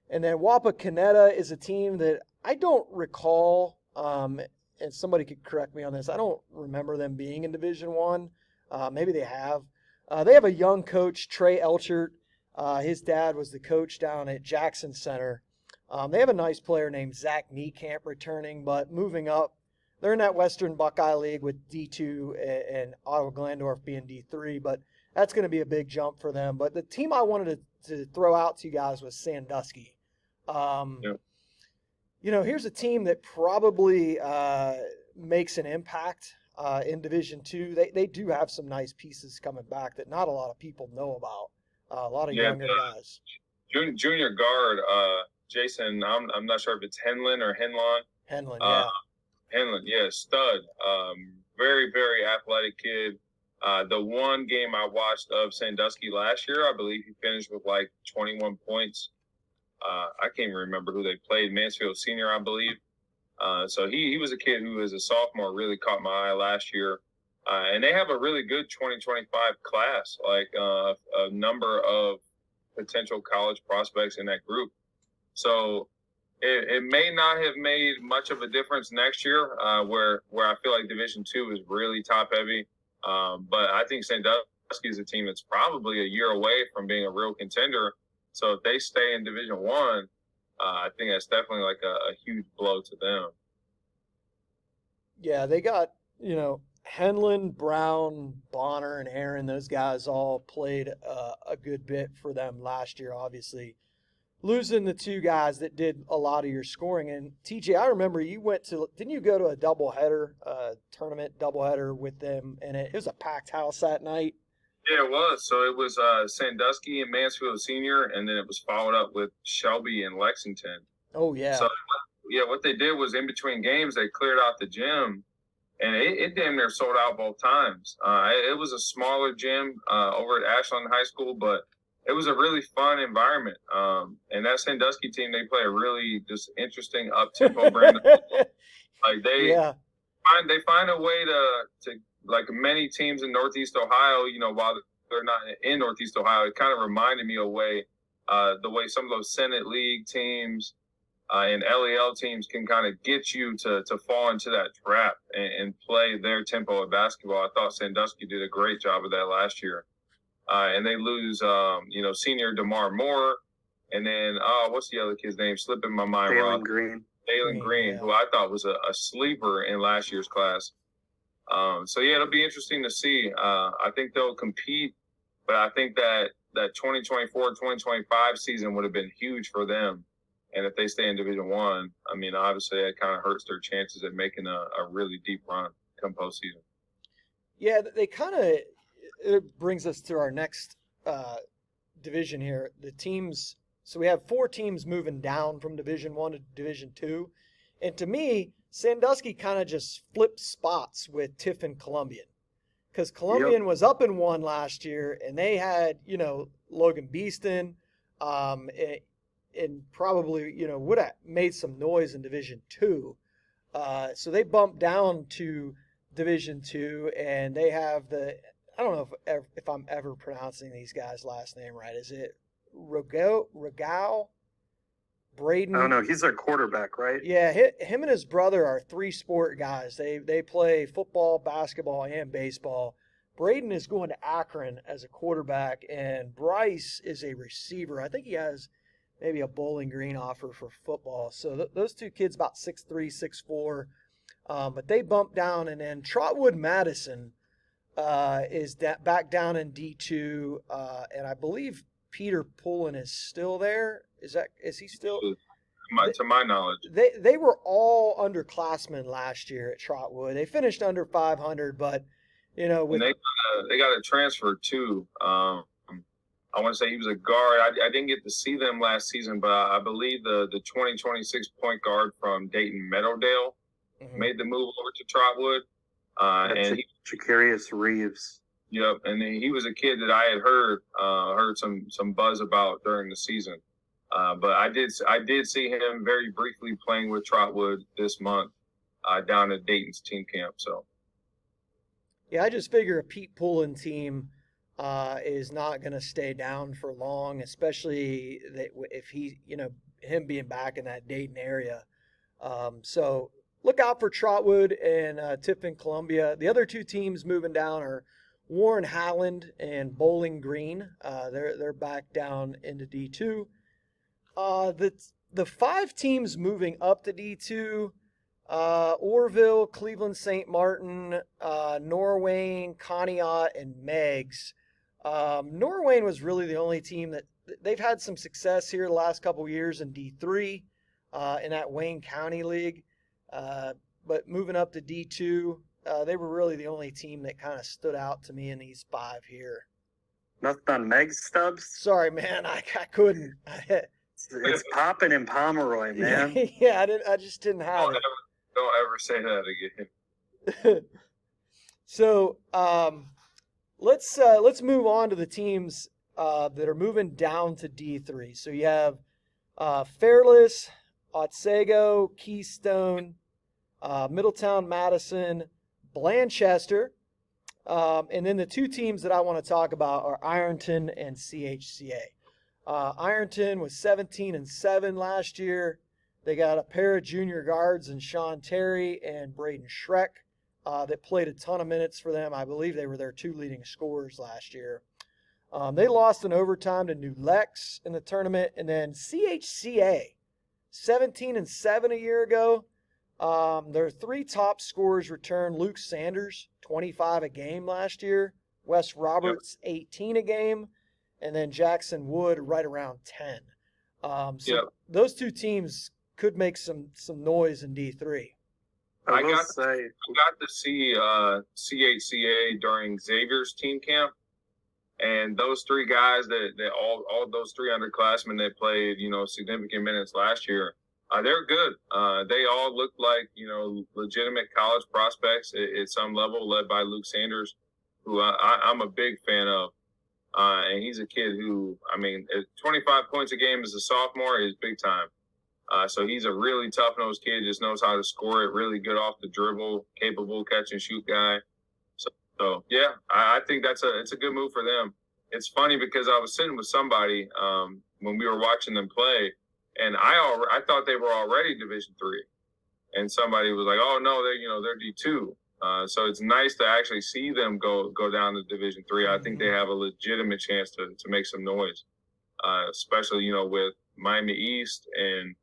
And then Wapakoneta is a team that I don't recall and somebody could correct me on this. I don't remember them being in Division One. Maybe they have. They have a young coach, Trey Elchert. His dad was the coach down at Jackson Center. They have a nice player named Zach Niekamp returning, but moving up. They're in that Western Buckeye League with D2 and Ottawa Glandorf being D3, but that's going to be a big jump for them. But the team I wanted to throw out to you guys was Sandusky. Yep. You know, here's a team that probably makes an impact in Division Two. They do have some nice pieces coming back that not a lot of people know about. A lot of younger guys. Junior guard, Jason, I'm not sure if it's Henlon or Henlon. Henlon, yeah. Henlon, yeah, stud. Very, very athletic kid. The one game I watched of Sandusky last year, I believe he finished with like 21 points. I can't even remember who they played. Mansfield Senior, I believe. So he was a kid who, as a sophomore, really caught my eye last year. And they have a really good 2025 class, like a number of potential college prospects in that group. So it may not have made much of a difference next year, where I feel like Division II is really top heavy. But I think Sandusky is a team that's probably a year away from being a real contender. So if they stay in Division I, I think that's definitely like a huge blow to them. Yeah, they got, you know, Henlon, Brown, Bonner, and Aaron. Those guys all played a good bit for them last year, obviously. Losing the two guys that did a lot of your scoring. And TJ, I remember you didn't you go to a doubleheader, tournament doubleheader with them? And it was a packed house that night. Yeah, it was. So it was Sandusky and Mansfield Senior, and then it was followed up with Shelby and Lexington. Oh, yeah. So, yeah, what they did was in between games, they cleared out the gym, and it damn near sold out both times. It was a smaller gym over at Ashland High School, but it was a really fun environment. And that Sandusky team, they play a really just interesting up-tempo brand of football. Like they find a way to like many teams in Northeast Ohio, you know, while they're not in Northeast Ohio, it kind of reminded me of the way some of those Senate League teams and LEL teams can kind of get you to fall into that trap and play their tempo of basketball. I thought Sandusky did a great job of that last year. And they lose, senior DeMar Moore. And then, what's the other kid's name? Slipping my mind. Dayton Green. Dayton Green, who I thought was a sleeper in last year's class. So, yeah, it'll be interesting to see. I think they'll compete, but I think that 2024-2025 season would have been huge for them. And if they stay in Division I, I mean, obviously that kind of hurts their chances at making a really deep run come postseason. Yeah, they kind of – it brings us to our next division here. The teams – so we have 4 teams moving down from Division I to Division II. And to me, Sandusky kind of just flipped spots with Tiffin Columbian. Because Columbian was up in 1 last year, and they had, you know, Logan Beeston and probably, you know, would have made some noise in Division II. So they bumped down to Division II, and they have I don't know if I'm ever pronouncing these guys' last name right. Is it Regau? Braden? I don't know. He's their quarterback, right? Yeah, him and his brother are 3-sport guys. They play football, basketball, and baseball. Braden is going to Akron as a quarterback, and Bryce is a receiver. I think he has maybe a Bowling Green offer for football. So those 2 kids about 6'3", 6'4", but they bumped down. And then Trotwood Madison is back down in D2, and I believe Peter Pullen is still there. Is he still? To my knowledge, they were all underclassmen last year at Trotwood. They finished under 500, but you know, they got a transfer too. I want to say he was a guard. I didn't get to see them last season, but I believe the 2026 point guard from Dayton Meadowdale made the move over to Trotwood. And Jacarius Reeves. Yep, and he was a kid that I had heard some buzz about during the season. But I did see him very briefly playing with Trotwood this month down at Dayton's team camp. So yeah, I just figure a Pete Pullen team is not going to stay down for long, especially if he, you know, him being back in that Dayton area. So look out for Trotwood and Tiffin Columbia. The other two teams moving down are Warren Highland and Bowling Green. They're back down into D2. The 5 teams moving up to D2, Orville, Cleveland St. Martin, Norwayne, Conneaut, and Meigs. Norwayne was really the only team that they've had some success here the last couple years in D3 in that Wayne County League. But moving up to D2, they were really the only team that kind of stood out to me in these 5 here. Nothing on Meg Stubbs? Sorry, man. I couldn't. It's popping in Pomeroy, man. Yeah, I just didn't have it. Don't ever say that again. So let's move on to the teams that are moving down to D3. So you have Fairless, Otsego, Keystone, Middletown, Madison, Blanchester, and then the 2 teams that I want to talk about are Ironton and CHCA. Ironton was 17-7 last year. They got a pair of junior guards in Sean Terry and Braden Schreck that played a ton of minutes for them. I believe they were their 2 leading scorers last year. They lost in overtime to New Lex in the tournament. And then CHCA, 17-7 a year ago. Their 3 top scorers returned. Luke Sanders, 25 a game last year. Wes Roberts, 18 a game. And then Jackson Wood right around 10. Those 2 teams could make some noise in D3. I got to see CHCA during Xavier's team camp, and those 3 guys that all those 3 underclassmen that played significant minutes last year, they're good. They all looked like legitimate college prospects at some level, led by Luke Sanders, who I'm a big fan of. And he's a kid who, at 25 points a game as a sophomore is big time. So he's a really tough-nosed kid, just knows how to score it, really good off the dribble, capable catch-and-shoot guy. So yeah, I think it's a good move for them. It's funny because I was sitting with somebody when we were watching them play, and I thought they were already Division III. And somebody was like, "Oh, no, they're D2." So it's nice to actually see them go down to Division III. I think they have a legitimate chance to make some noise, especially with Miami East and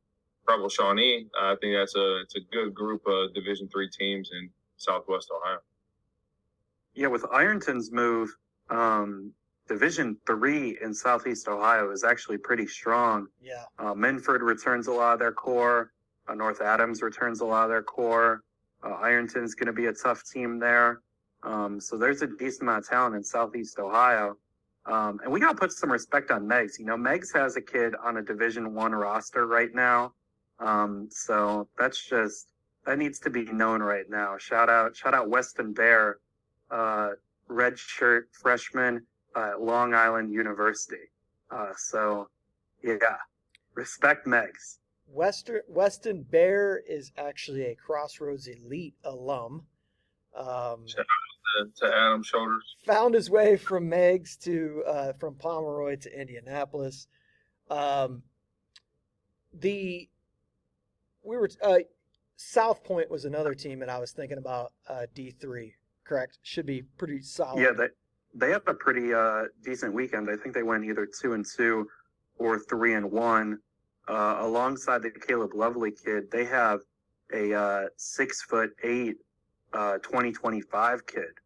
Preble Shawnee. I think it's a good group of Division III teams in Southwest Ohio. Yeah, with Ironton's move, Division III in Southeast Ohio is actually pretty strong. Yeah. Minford returns a lot of their core. North Adams returns a lot of their core. Ironton's going to be a tough team there. So there's a decent amount of talent in Southeast Ohio. And we got to put some respect on Meigs. Meigs has a kid on a Division I roster right now. So that needs to be known right now. Shout out Weston Bear, redshirt freshman at Long Island University. So yeah, respect Meigs. Weston Bear is actually a Crossroads Elite alum. Shout out to Adam Shoulders. Found his way from Meigs from Pomeroy to Indianapolis. South Point was another team that I was thinking about. D3, correct? Should be pretty solid. Yeah, they had a pretty decent weekend. I think they went either 2-2 or 3-1. Alongside the Caleb Lovely kid, they have a 6'8", 2025 kid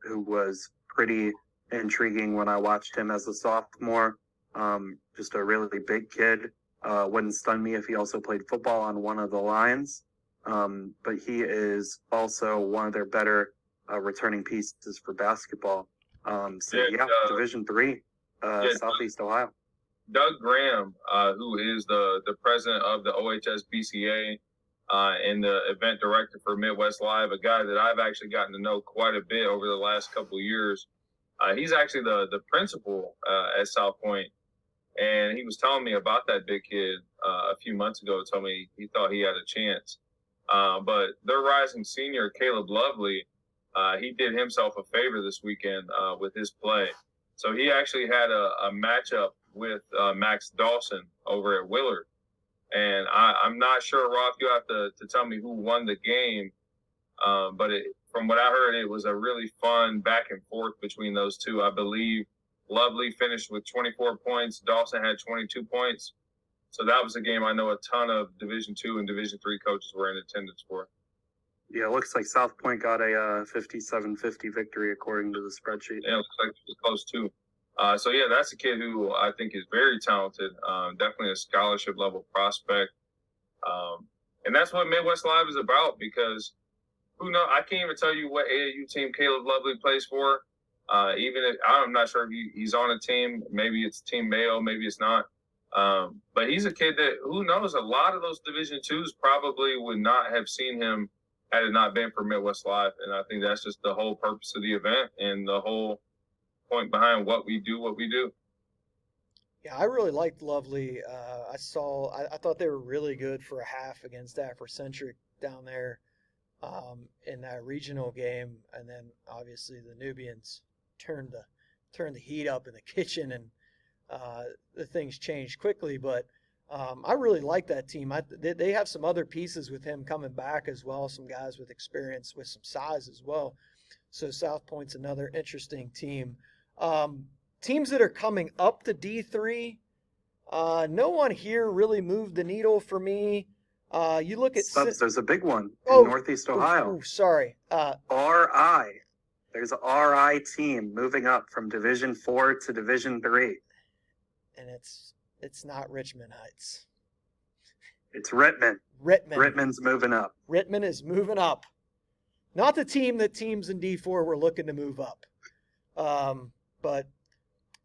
who was pretty intriguing when I watched him as a sophomore. Just a really big kid. Wouldn't stun me if he also played football on one of the lines. But he is also one of their better returning pieces for basketball. Division III, Southeast Ohio. Doug Graham, who is the president of the OHSBCA and the event director for Midwest Live, a guy that I've actually gotten to know quite a bit over the last couple of years. He's actually the principal at South Point, and he was telling me about that big kid a few months ago. Told me he thought he had a chance. But their rising senior, Caleb Lovely, he did himself a favor this weekend with his play. So he actually had a matchup with Max Dawson over at Willard. And I'm not sure, Roth, you have to tell me who won the game. But from what I heard, it was a really fun back and forth between those two. I believe Lovely finished with 24 points. Dawson had 22 points. So that was a game I know a ton of Division II and Division III coaches were in attendance for. Yeah, it looks like South Point got a 57-50 victory according to the spreadsheet. Yeah, it looks like it was close too. So yeah, that's a kid who I think is very talented. Definitely a scholarship level prospect. And that's what Midwest Live is about, because who knows? I can't even tell you what AAU team Caleb Lovely plays for. Even if I'm not sure if he's on a team, maybe it's Team Mayo, maybe it's not. But he's a kid that, who knows, a lot of those Division IIs probably would not have seen him had it not been for Midwest Live. And I think that's just the whole purpose of the event and the whole point behind what we do. Yeah, I really liked Lovely. I thought they were really good for a half against Afrocentric down there in that regional game, and then obviously the Nubians turned the heat up in the kitchen, and the things changed quickly. But I really like that team. They have some other pieces with him coming back as well, some guys with experience, with some size as well. So South Point's another interesting team. Teams that are coming up to D3, no one here really moved the needle for me. You look at Stubbs, there's a big one in Northeast Ohio. Sorry. RI. There's a RI team moving up from Division 4 to Division 3. And it's not Richmond Heights. It's Rittman. Rittman's moving up. Rittman is moving up. Not the team that teams in D4 were looking to move up. But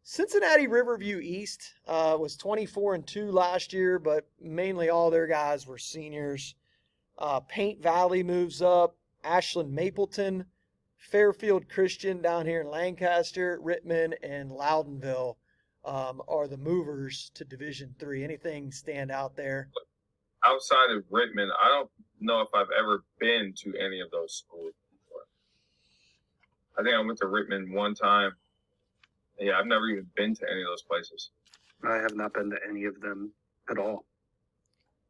Cincinnati Riverview East was 24-2 last year, but mainly all their guys were seniors. Paint Valley moves up. Ashland Mapleton, Fairfield Christian down here in Lancaster, Rittman, and Loudonville are the movers to Division III. Anything stand out there? Outside of Rittman, I don't know if I've ever been to any of those schools before. I think I went to Rittman one time. Yeah, I've never even been to any of those places. I have not been to any of them at all.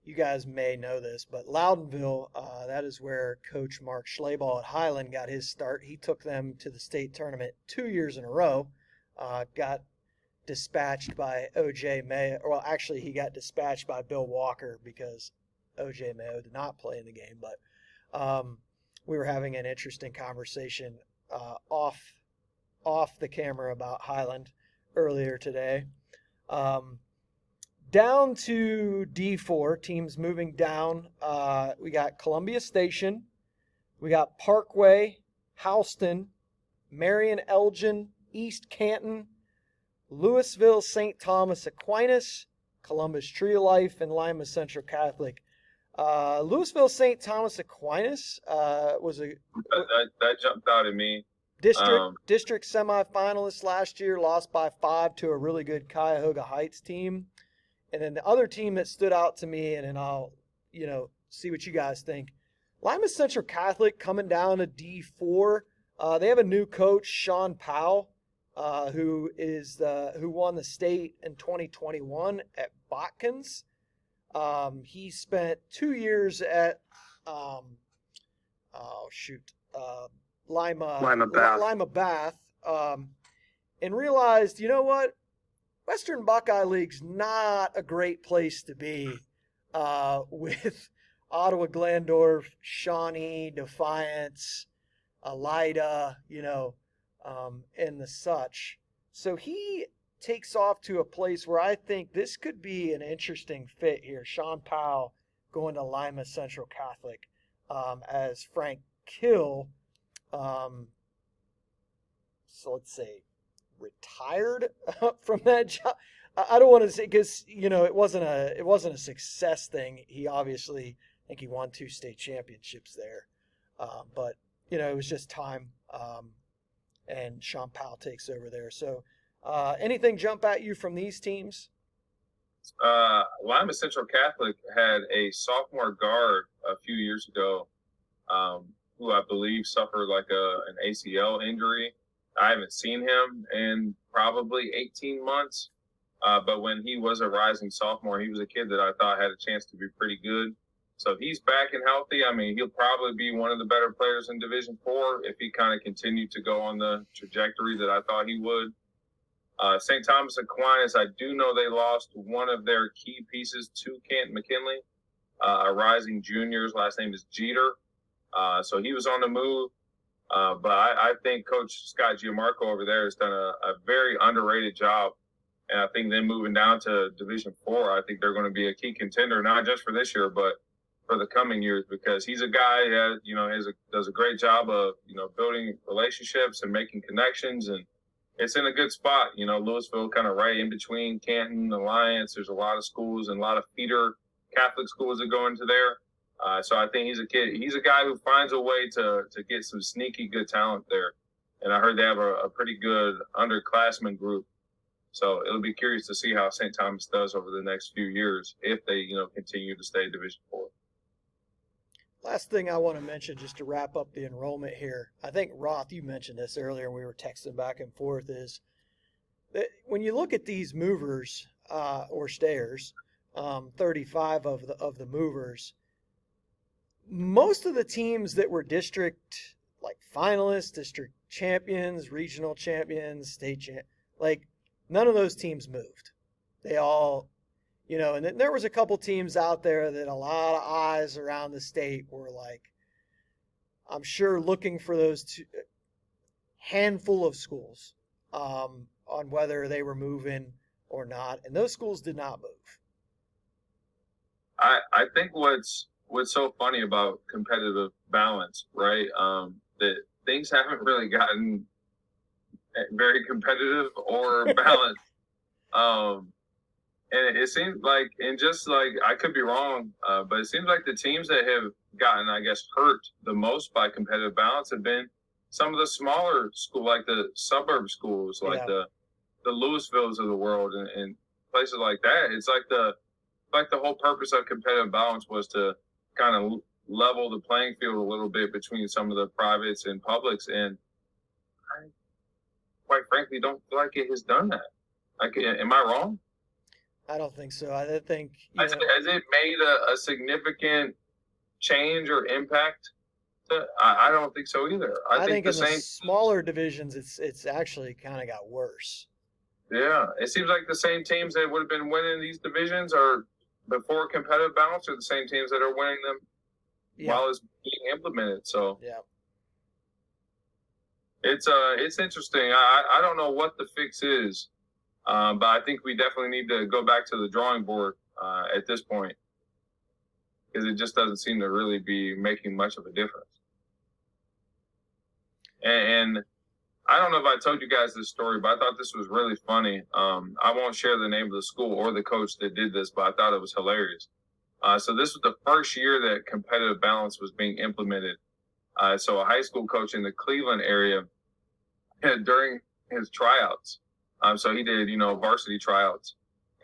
You guys may know this, but Loudonville, that is where Coach Mark Schlaball at Highland got his start. He took them to the state tournament 2 years in a row. Got dispatched by O.J. Mayo. Well, actually, he got dispatched by Bill Walker because O.J. Mayo did not play in the game. But we were having an interesting conversation off the camera about Highland earlier today. Down to D4, teams moving down. We got Columbia Station. We got Parkway, Houston, Marion Elgin, East Canton, Louisville, St. Thomas Aquinas, Columbus Tree of Life, and Lima Central Catholic. Louisville, St. Thomas Aquinas was a that jumped out at me. District semifinalist last year, lost by 5 to a really good Cuyahoga Heights team. And then the other team that stood out to me, and then I'll, see what you guys think. Lima Central Catholic coming down to D4. They have a new coach, Sean Powell, who won the state in 2021 at Botkins. He spent 2 years at Lima Bath, and realized, you know what? Western Buckeye League's not a great place to be with Ottawa Glandorf, Shawnee, Defiance, Elida, and the such. So he takes off to a place where I think this could be an interesting fit here. Sean Powell going to Lima Central Catholic as Frank Kill, so let's say, retired from that job. I don't want to say, because it wasn't a success thing. He obviously, I think he won 2 state championships there, but it was just time. And Sean Powell takes over there. So, anything jump at you from these teams? Lima Central Catholic had a sophomore guard a few years ago, who I believe suffered like an ACL injury. I haven't seen him in probably 18 months. But when he was a rising sophomore, he was a kid that I thought had a chance to be pretty good. So if he's back and healthy, I mean, he'll probably be one of the better players in Division IV if he kind of continued to go on the trajectory that I thought he would. St. Thomas Aquinas, I do know they lost one of their key pieces to Kent McKinley, a rising junior. His last name is Jeter. So he was on the move. But I think Coach Scott Gianmarco over there has done a very underrated job. And I think them moving down to Division IV, I think they're going to be a key contender, not just for this year, but for the coming years, because he's a guy that, does a great job of, building relationships and making connections. And it's in a good spot. Louisville kind of right in between Canton, Alliance. There's a lot of schools and a lot of feeder Catholic schools that go into there. So I think he's a guy who finds a way to get some sneaky good talent there. And I heard they have a pretty good underclassmen group. So it'll be curious to see how St. Thomas does over the next few years if they, continue to stay Division IV. Last thing I want to mention, just to wrap up the enrollment here, I think, Roth, you mentioned this earlier, and we were texting back and forth, is that when you look at these movers or stayers, 35 of the movers, most of the teams that were district finalists, district champions, regional champions, state none of those teams moved. They all, and then there was a couple teams out there that a lot of eyes around the state were I'm sure looking for those handful of schools on whether they were moving or not. And those schools did not move. I think what's so funny about competitive balance, right? That things haven't really gotten very competitive or balanced. And it seems I could be wrong, but it seems like the teams that have gotten, I guess, hurt the most by competitive balance have been some of the smaller schools, like the suburb schools, like the Louisvilles of the world and places like that. It's like the whole purpose of competitive balance was to kind of level the playing field a little bit between some of the privates and publics. And I, quite frankly, don't feel like it has done that. Am I wrong? I don't think so. I think has it made a significant change or impact? I don't think so either. I think in the smaller divisions, it's actually kind of got worse. Yeah, it seems like the same teams that would have been winning these divisions are before competitive balance are the same teams that are winning them while it's being implemented. So it's interesting. I don't know what the fix is. But I think we definitely need to go back to the drawing board at this point because it just doesn't seem to really be making much of a difference. And I don't know if I told you guys this story, but I thought this was really funny. I won't share the name of the school or the coach that did this, but I thought it was hilarious. So this was the first year that competitive balance was being implemented. So a high school coach in the Cleveland area during his tryouts, so he did, varsity tryouts,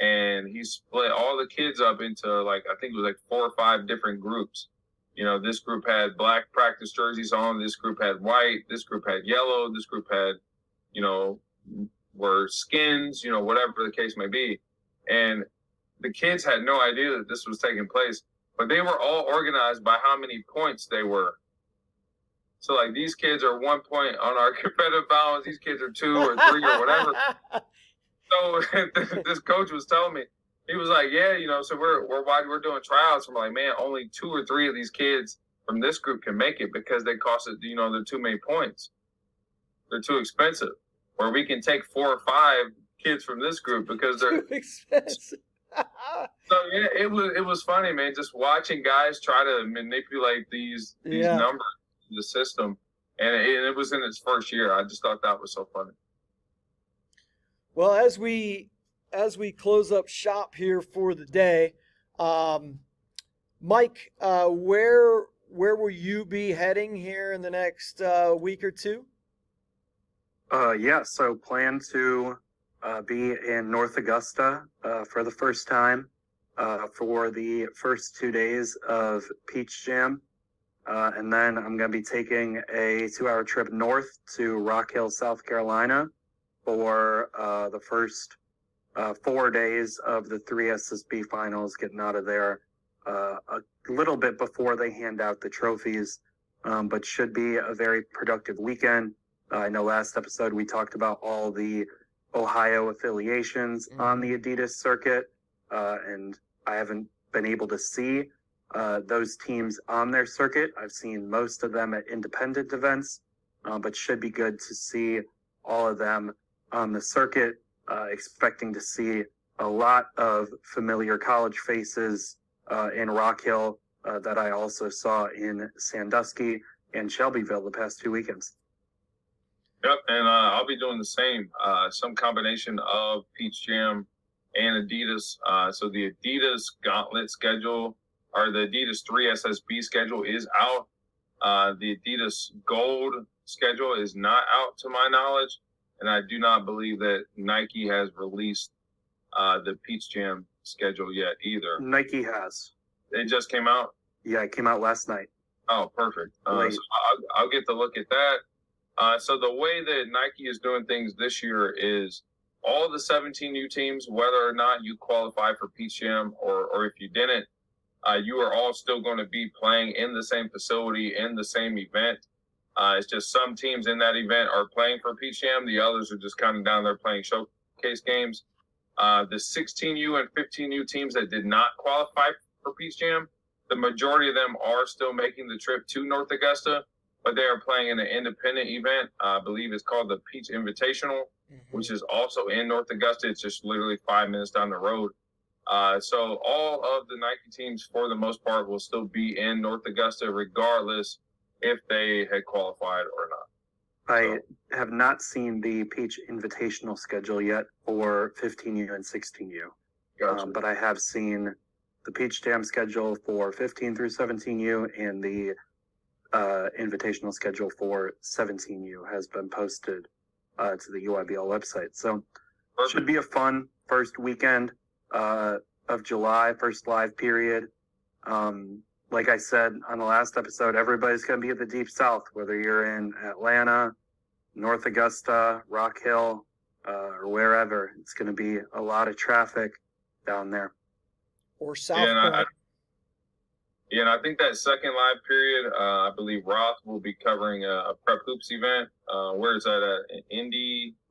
and he split all the kids up into I think it was 4 or 5 different groups. This group had black practice jerseys on. This group had white. This group had yellow. This group had, were skins, whatever the case may be. And the kids had no idea that this was taking place, but they were all organized by how many points they were. So, these kids are 1 point on our competitive balance. These kids are 2 or 3 or whatever. So, this coach was telling me, he was like, so we're doing tryouts. We're like, man, only 2 or 3 of these kids from this group can make it because they cost it, they're too many points. They're too expensive. Or we can take 4 or 5 kids from this group because they're too expensive. So it was funny, man, just watching guys try to manipulate these numbers. The system, and it was in its first year. I just thought that was so funny. Well, as we close up shop here for the day, Mike, where will you be heading here in the next week or two? So plan to be in North Augusta for the first time for the first 2 days of Peach Jam. And then I'm going to be taking a 2-hour trip north to Rock Hill, South Carolina for the first 4 days of the 3 SSB finals, getting out of there a little bit before they hand out the trophies, but should be a very productive weekend. I know last episode we talked about all the Ohio affiliations on the Adidas circuit, and I haven't been able to see those teams on their circuit. I've seen most of them at independent events, but should be good to see all of them on the circuit. Expecting to see a lot of familiar college faces in Rock Hill that I also saw in Sandusky and Shelbyville the past 2 weekends. Yep, and I'll be doing the same. Some combination of Peach Jam and Adidas. So the Adidas Gauntlet schedule, or the Adidas 3 SSB schedule, is out. The Adidas Gold schedule is not out to my knowledge, and I do not believe that Nike has released the Peach Jam schedule yet either. Nike has. It just came out? Yeah, it came out last night. Oh, perfect. So I'll get to look at that. So the way that Nike is doing things this year is all the 17U teams, whether or not you qualify for Peach Jam or if you didn't, you are all still going to be playing in the same facility, in the same event. It's just some teams in that event are playing for Peach Jam. The others are just kind of down there playing showcase games. The 16U and 15U teams that did not qualify for Peach Jam, the majority of them are still making the trip to North Augusta, but they are playing in an independent event. I believe it's called the Peach Invitational, which is also in North Augusta. It's just literally 5 minutes down the road. So all of the Nike teams, for the most part, will still be in North Augusta, regardless if they had qualified or not. I have not seen the Peach Invitational schedule yet for 15U and 16U. Gotcha. But I have seen the Peach Jam schedule for 15 through 17U, and the invitational schedule for 17U has been posted to the UIBL website. So it should be a fun first weekend of July, first live period. Like I said on the last episode, everybody's going to be at the Deep South, whether you're in Atlanta, North Augusta, Rock Hill, or wherever. It's going to be a lot of traffic down there. Or South Point. And I think that second live period, I believe Roth will be covering a prep hoops event. Where is that at?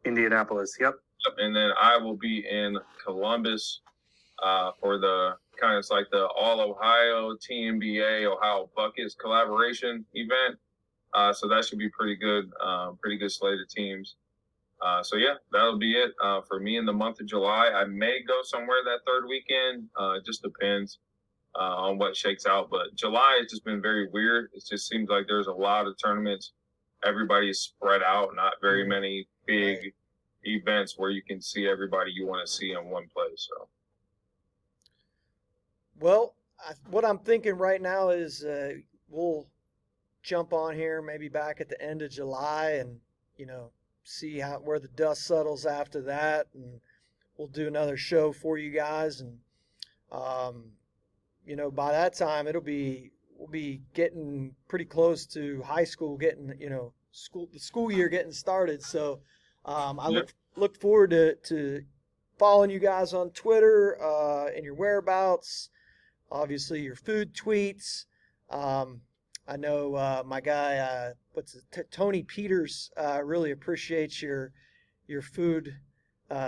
Indianapolis, yep. And then I will be in Columbus for the kind of like the All Ohio TNBA Ohio Buckets collaboration event. So that should be pretty good slate of teams. So yeah, that'll be it for me in the month of July. I may go somewhere that third weekend. It just depends on what shakes out. But July has just been very weird. It just seems like there's a lot of tournaments. Everybody's spread out, not very many big events where you can see everybody you want to see in one place. So. Well, what I'm thinking right now is we'll jump on here maybe back at the end of July and, see where the dust settles after that. And we'll do another show for you guys. And, by that time we'll be getting pretty close to high school, getting, the school year getting started. So I look forward to following you guys on Twitter and your whereabouts. Obviously, your food tweets. I know my guy, Tony Peters, really appreciates your food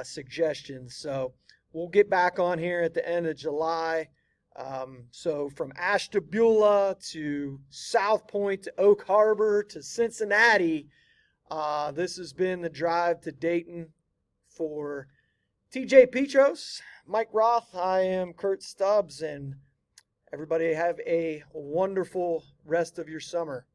suggestions. So we'll get back on here at the end of July. So from Ashtabula to South Point to Oak Harbor to Cincinnati, this has been the Drive to Dayton. For TJ Peatross, Mike Roth, I am Kurt Stubbs, and everybody have a wonderful rest of your summer.